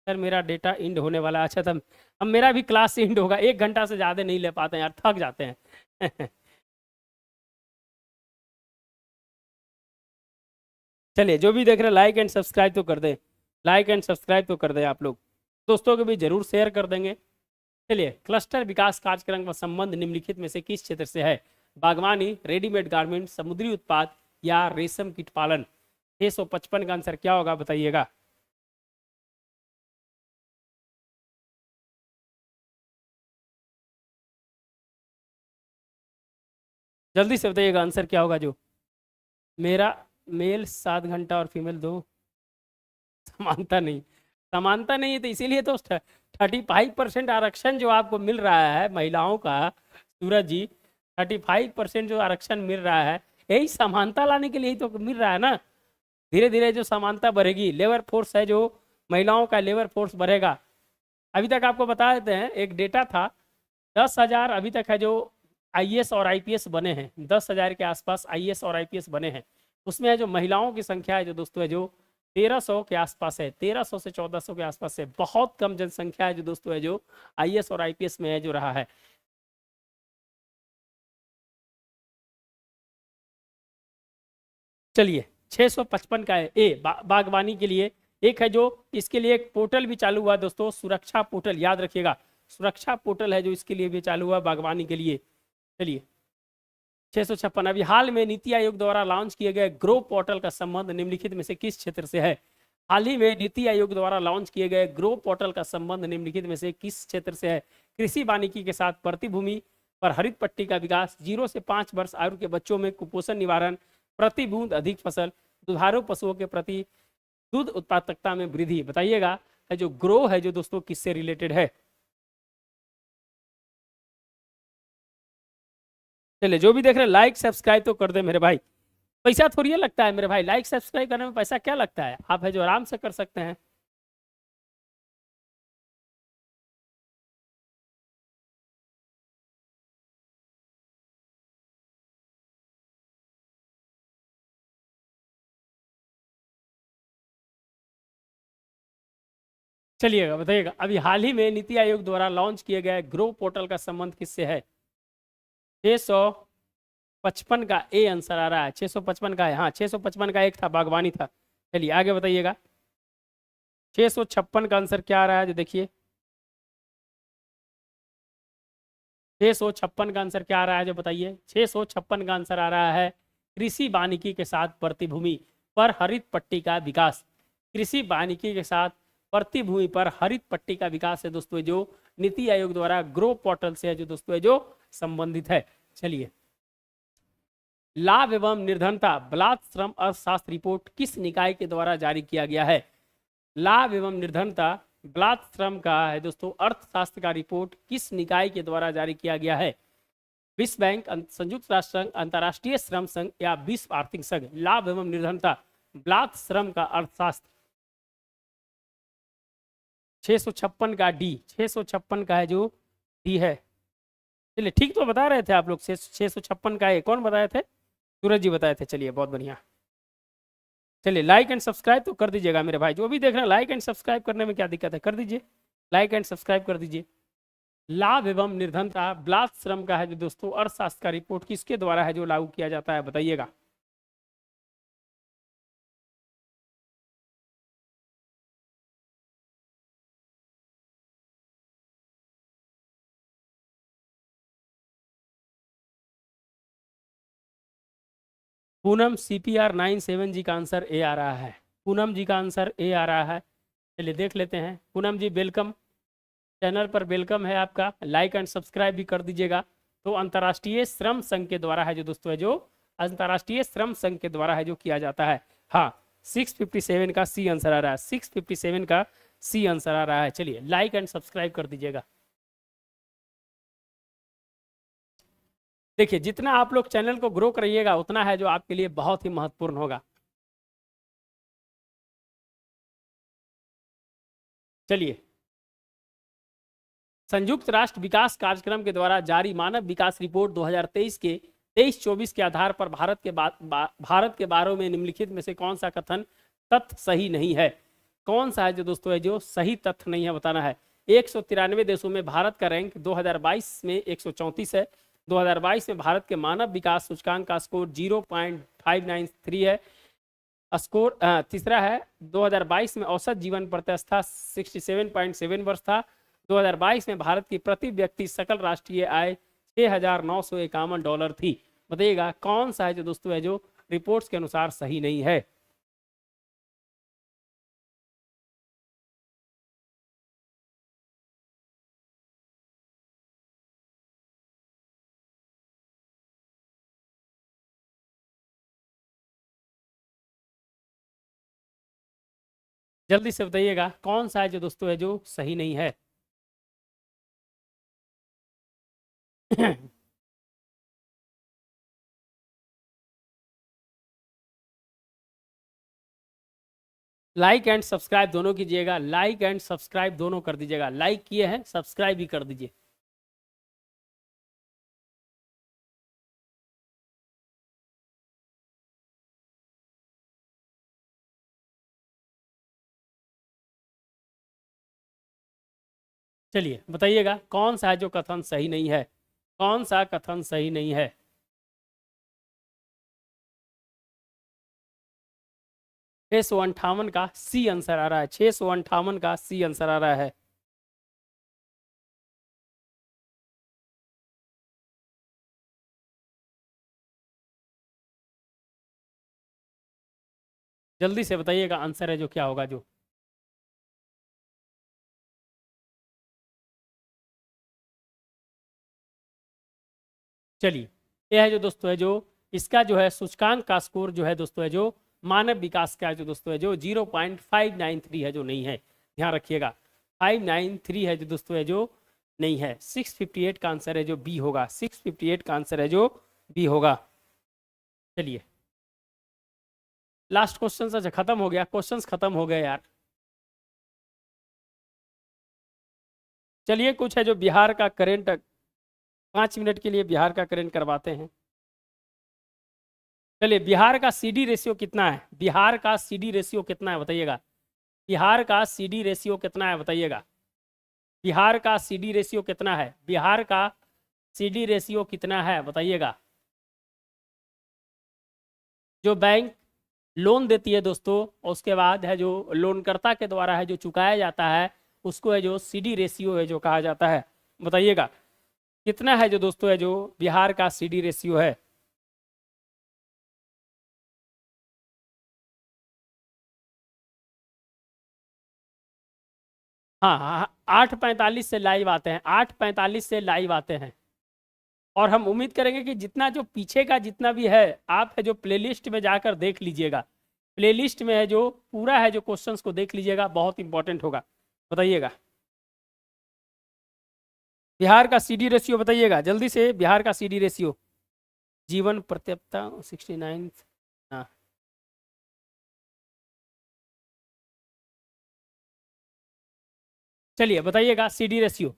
सर मेरा डेटा इंड होने वाला है। अच्छा तब अब मेरा भी क्लास इंड होगा, 1 घंटा से ज़्यादा नहीं ले पाते हैं यार, थक जाते हैं। चलिए जो भी देख रहे हैं लाइक एंड सब्सक्राइब तो कर दें, लाइक एंड सब्सक्राइब तो कर दें आप लोग, दोस्तों को भी जरूर शेयर कर देंगे। चलिए क्लस्टर विकास कार्यक्रम का संबंध निम्नलिखित में से किस क्षेत्र से है? बागवानी, रेडीमेड गारमेंट, समुद्री उत्पाद या रेशम कीट पालन। 655 का आंसर क्या होगा बताइएगा। जल्दी से बताइएगा आंसर क्या होगा। जो मेरा मेल 7 घंटा और फीमेल 2, समानता नहीं, समानता नहीं है तो इसीलिए तो 35% आरक्षण जो आपको मिल रहा है महिलाओं का, सूरज जी 35% जो आरक्षण मिल रहा है, यही समानता लाने के लिए ही तो मिल रहा है ना। धीरे धीरे जो समानता बढ़ेगी, लेबर फोर्स है जो महिलाओं का लेबर फोर्स बढ़ेगा। अभी तक आपको बता देते हैं, एक डेटा था 10,000 अभी तक है जो आईएएस और आईपीएस बने हैं, 10,000 के आसपास आईएएस और आईपीएस बने हैं। उसमें है जो महिलाओं की संख्या है जो दोस्तों है जो 1300 के आसपास है, 1300 से 1400 के आसपास है। बहुत कम जनसंख्या है जो दोस्तों है जो आईएएस और आईपीएस में है जो रहा है। चलिए 655 का है ए बागवानी के लिए। एक है जो इसके लिए एक पोर्टल भी चालू हुआ दोस्तों, सुरक्षा पोर्टल, याद रखिएगा सुरक्षा पोर्टल है जो इसके लिए भी चालू हुआ बागवानी के लिए। चलिए 656, अभी हाल में नीति आयोग द्वारा लॉन्च किए गए ग्रो पोर्टल का संबंध निम्नलिखित में से किस क्षेत्र से है। हाल ही में नीति आयोग द्वारा लॉन्च किए गए ग्रो पोर्टल का संबंध निम्नलिखित में से किस क्षेत्र से है। कृषि वानिकी के साथ प्रतिभूमि पर हरित पट्टी का विकास, 0 से 5 वर्ष आयु के बच्चों में कुपोषण निवारण, प्रति बूंद अधिक फसल, दुधारू पशुओं के प्रति दूध उत्पादकता में वृद्धि। बताइएगा है जो ग्रो है जो दोस्तों किससे रिलेटेड है। चलिए जो भी देख रहे हैं लाइक सब्सक्राइब तो कर दे मेरे भाई, पैसा थोड़ी है लगता है मेरे भाई, लाइक सब्सक्राइब करने में पैसा क्या लगता है, आप है जो आराम से कर सकते हैं। चलिएगा बताइएगा, अभी हाल ही में नीति आयोग द्वारा लॉन्च किए गए ग्रो पोर्टल का संबंध किससे है। 655 का ए आंसर आ रहा है, 655 का है, हाँ 655 का एक था बागवानी था। चलिए आगे बताइएगा 656 का आंसर क्या आ रहा है जो देखिए, 656 का आंसर क्या आ रहा है जो बताइए। 656 का आंसर आ रहा है कृषि वानिकी के साथ प्रतिभूमि पर हरित पट्टी का विकास। कृषि वानिकी के साथ प्रतिभूमि पर हरित पट्टी का विकास है दोस्तों जो नीति आयोग द्वारा ग्रो पोर्टल से है जो दोस्तों है जो संबंधित है। चलिए लाभ एवं निर्धनता बलात् श्रम अर्थशास्त्र रिपोर्ट किस निकाय के द्वारा जारी किया गया है। लाभ एवं निर्धनता बलात् श्रम का है दोस्तों अर्थशास्त्र का रिपोर्ट किस निकाय के द्वारा जारी किया गया है। विश्व बैंक, संयुक्त राष्ट्र संघ, अंतर्राष्ट्रीय श्रम संघ या विश्व आर्थिक संघ। लाभ एवं निर्धनता बलात् श्रम का अर्थशास्त्र 656 का डी, 656 का है जो डी है। चलिए ठीक तो बता रहे थे आप लोग, 656 का है, कौन बताए थे, सूरज जी बताए थे। चलिए बहुत बढ़िया। चलिए लाइक एंड सब्सक्राइब तो कर दीजिएगा मेरे भाई, जो भी देख रहे हैं लाइक एंड सब्सक्राइब करने में क्या दिक्कत है, कर दीजिए लाइक एंड सब्सक्राइब कर दीजिए। लाभ एवं निर्धनता बलात् श्रम का है जो दोस्तों अर्थशास्त्र का रिपोर्ट किसके द्वारा है जो लागू किया जाता है, बताइएगा। पूनम CPR 97 जी का आंसर ए आ रहा है, पूनम जी का आंसर ए आ रहा है। चलिए देख लेते हैं, पूनम जी वेलकम, चैनल पर वेलकम है आपका, लाइक एंड सब्सक्राइब भी कर दीजिएगा। तो अंतर्राष्ट्रीय श्रम संघ के द्वारा है जो दोस्तों है जो अंतर्राष्ट्रीय श्रम संघ के द्वारा है जो किया जाता है। हाँ 657 का सी आंसर आ रहा है, 657 का सी आंसर आ रहा है। चलिए लाइक एंड सब्सक्राइब कर दीजिएगा। देखिए जितना आप लोग चैनल को ग्रो करिएगा उतना है जो आपके लिए बहुत ही महत्वपूर्ण होगा। चलिए संयुक्त राष्ट्र विकास कार्यक्रम के द्वारा जारी मानव विकास रिपोर्ट 2023 के 23-24 के आधार पर भारत के बारे में निम्नलिखित में से कौन सा कथन तथ्य सही नहीं है। कौन सा है जो दोस्तों है जो सही तथ्य नहीं है बताना है। 193 देशों में भारत का रैंक 2022 में 134 है। 2022 में भारत के मानव विकास सूचकांक का स्कोर 0.593 है। स्कोर तीसरा है 2022 में औसत जीवन प्रत्याशा 67.7 वर्ष था। 2022 में भारत की प्रति व्यक्ति सकल राष्ट्रीय आय $6,951 थी। बताइएगा कौन सा है जो दोस्तों है जो रिपोर्ट्स के अनुसार सही नहीं है। जल्दी से बताइएगा कौन सा है जो दोस्तों है जो सही नहीं है। लाइक एंड सब्सक्राइब दोनों कीजिएगा, लाइक एंड सब्सक्राइब दोनों कर दीजिएगा। लाइक किए हैं, सब्सक्राइब भी कर दीजिए। चलिए बताइएगा कौन सा है जो कथन सही नहीं है, कौन सा कथन सही नहीं है। 658 का सी आंसर आ रहा है, 658 का सी आंसर आ रहा है। जल्दी से बताइएगा आंसर है जो क्या होगा जो। चलिए यह है जो दोस्तों है जो इसका जो है सूचकांक का स्कोर जो है दोस्तों है जो मानव विकास का जो दोस्तों है जो 0.593 है जो नहीं है, ध्यान रखिएगा 593 है जो दोस्तों है जो नहीं है। 658 का आंसर है जो बी होगा, 658 का आंसर है जो बी होगा। चलिए लास्ट क्वेश्चन से खत्म हो गया, क्वेश्चंस खत्म हो गए यार। चलिए कुछ है जो बिहार का करेंट, 5 मिनट के लिए बिहार का करेंट करवाते हैं। चलिए बिहार का सीडी रेशियो कितना है, बिहार का सीडी रेशियो कितना है बताइएगा, बिहार का सीडी रेशियो कितना है बताइएगा, बिहार का सीडी रेशियो कितना है, बिहार का सीडी रेशियो कितना है बताइएगा। जो बैंक लोन देती है दोस्तों, उसके बाद है जो लोनकर्ता के द्वारा है जो चुकाया जाता है, उसको है जो सीडी रेशियो है जो कहा जाता है। बताइएगा कितना है जो दोस्तों है जो बिहार का सीडी रेशियो है। हाँ हाँ 8:45 से लाइव आते हैं, 8:45 से लाइव आते हैं। और हम उम्मीद करेंगे कि जितना जो पीछे का जितना भी है आप है जो प्लेलिस्ट में जाकर देख लीजिएगा, प्लेलिस्ट में है जो पूरा है जो क्वेश्चंस को देख लीजिएगा, बहुत इंपॉर्टेंट होगा। बताइएगा बिहार का सीडी रेशियो बताइएगा जल्दी से, बिहार का सीडी रेशियो जीवन प्रत्यक्षता 69। हाँ चलिए बताइएगा सीडी रेशियो,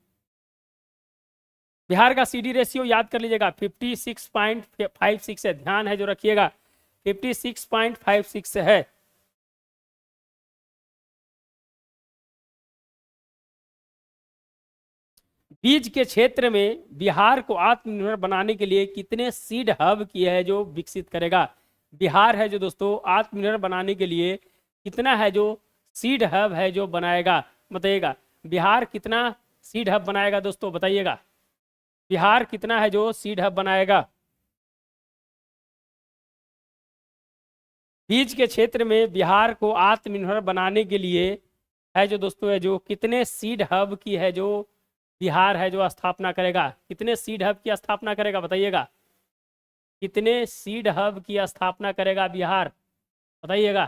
बिहार का सीडी रेशियो याद कर लीजिएगा 56.56 है, ध्यान है जो रखिएगा 56.56 है। बीज के क्षेत्र में बिहार को आत्मनिर्भर बनाने के लिए कितने सीड हब की है जो विकसित करेगा, बिहार है जो दोस्तों आत्मनिर्भर बनाने के लिए कितना है जो सीड हब है जो बनाएगा। बताइएगा बिहार कितना सीड हब बनाएगा दोस्तों, बताइएगा बिहार कितना है जो सीड हब बनाएगा। बीज के क्षेत्र में बिहार को आत्मनिर्भर बनाने के लिए है जो दोस्तों है जो कितने सीड हब की है जो बिहार है जो स्थापना करेगा, कितने सीड हब की स्थापना करेगा बताइएगा, कितने सीड हब की स्थापना करेगा बिहार, बताइएगा।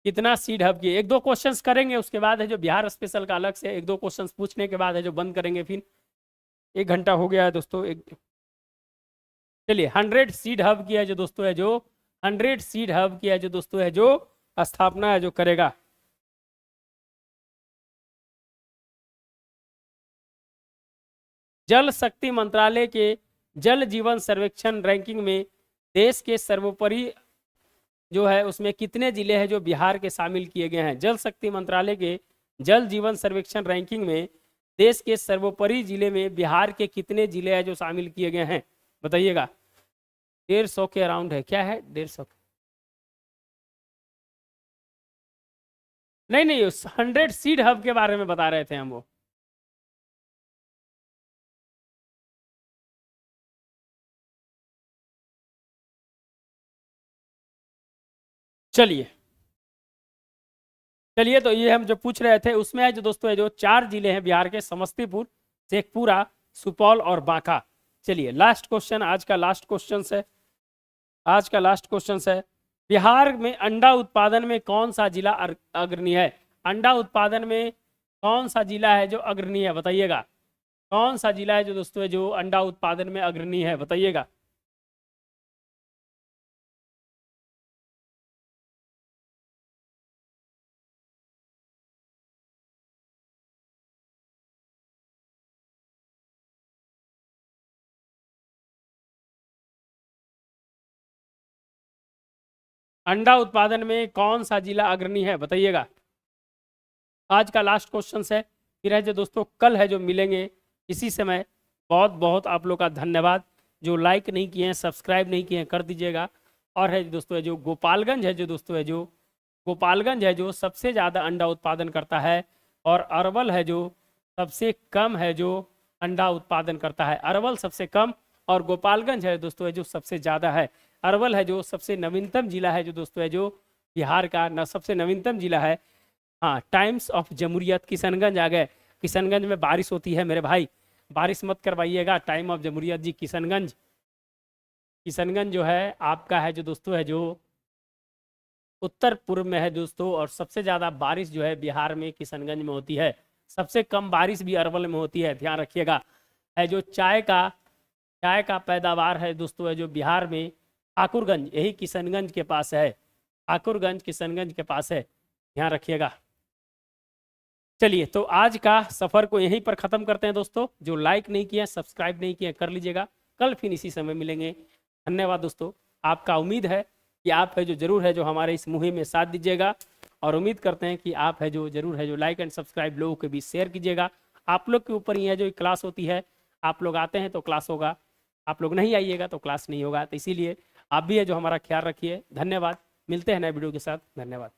कितना सीड हब की, एक दो क्वेश्चंस करेंगे उसके बाद है जो बिहार स्पेशल का अलग से एक दो क्वेश्चंस पूछने के बाद है जो बंद करेंगे, फिर 1 घंटा हो गया है दोस्तों। चलिए 100 सीड हब की है जो दोस्तों है जो 100 सीड हब की है जो दोस्तों है जो स्थापना है जो करेगा। जल शक्ति मंत्रालय के जल जीवन सर्वेक्षण रैंकिंग में देश के सर्वोपरि जो है उसमें कितने जिले हैं जो बिहार के शामिल किए गए हैं। जल शक्ति मंत्रालय के जल जीवन सर्वेक्षण रैंकिंग में देश के सर्वोपरि जिले में बिहार के कितने जिले हैं जो शामिल किए गए हैं, बताइएगा। 150 के अराउंड है, क्या है 150, नहीं नहीं 100 सीड हब के बारे में बता रहे थे हम वो। चलिए चलिए तो ये हम जो पूछ रहे थे उसमें है जो दोस्तों है जो 4 जिले हैं बिहार के, समस्तीपुर, शेखपुरा, सुपौल और बांका। चलिए लास्ट क्वेश्चन, आज का लास्ट क्वेश्चन है, आज का लास्ट क्वेश्चन है बिहार में अंडा उत्पादन में कौन सा जिला अग्रणी है। अंडा उत्पादन में कौन सा जिला है जो अग्रणी है, बताइएगा। कौन सा जिला है जो दोस्तों है जो अंडा उत्पादन में अग्रणी है, बताइएगा। अंडा उत्पादन में कौन सा जिला अग्रणी है, बताइएगा। आज का लास्ट क्वेश्चन है, फिर है जो दोस्तों कल है जो मिलेंगे इसी समय। बहुत बहुत आप लोग का धन्यवाद। जो लाइक नहीं किए हैं, सब्सक्राइब नहीं किए हैं, कर दीजिएगा। और है दोस्तों जो गोपालगंज है जो दोस्तों है जो गोपालगंज है जो सबसे ज़्यादा अंडा उत्पादन करता है, और अरवल है जो सबसे कम है जो अंडा उत्पादन करता है। अरवल सबसे कम और गोपालगंज है दोस्तों है जो सबसे ज़्यादा है। अरवल है जो सबसे नवीनतम जिला है जो दोस्तों है जो बिहार का सबसे नवीनतम जिला है। हाँ, टाइम्स ऑफ जमहूरियत किशनगंज आ गए। किशनगंज में बारिश होती है मेरे भाई, बारिश मत करवाइएगा। टाइम ऑफ जमहूरियत जी किशनगंज। किशनगंज जो है आपका है जो दोस्तों है जो उत्तर पूर्व में है दोस्तों, और सबसे ज़्यादा बारिश जो है बिहार में किशनगंज में होती है। सबसे कम बारिश भी अरवल में होती है, ध्यान रखिएगा। है जो चाय का पैदावार है दोस्तों है जो बिहार में ठाकुरगंज, यही किशनगंज के पास है। ठाकुरगंज किशनगंज के पास है, ध्यान रखिएगा। चलिए, तो आज का सफ़र को यहीं पर ख़त्म करते हैं दोस्तों। जो लाइक नहीं किया, सब्सक्राइब नहीं किया, कर लीजिएगा। कल फिर इसी समय मिलेंगे। धन्यवाद दोस्तों। आपका उम्मीद है कि आप है जो ज़रूर है जो हमारे इस मुहिम में साथ दीजिएगा, और उम्मीद करते हैं कि आप है जो ज़रूर है जो लाइक एंड सब्सक्राइब लोगों के बीच शेयर कीजिएगा। आप लोग के ऊपर ही है जो क्लास होती है। आप लोग आते हैं तो क्लास होगा, आप लोग नहीं आइएगा तो क्लास नहीं होगा। तो इसीलिए आप भी है जो हमारा ख्याल रखिए। धन्यवाद। मिलते हैं नए वीडियो के साथ। धन्यवाद।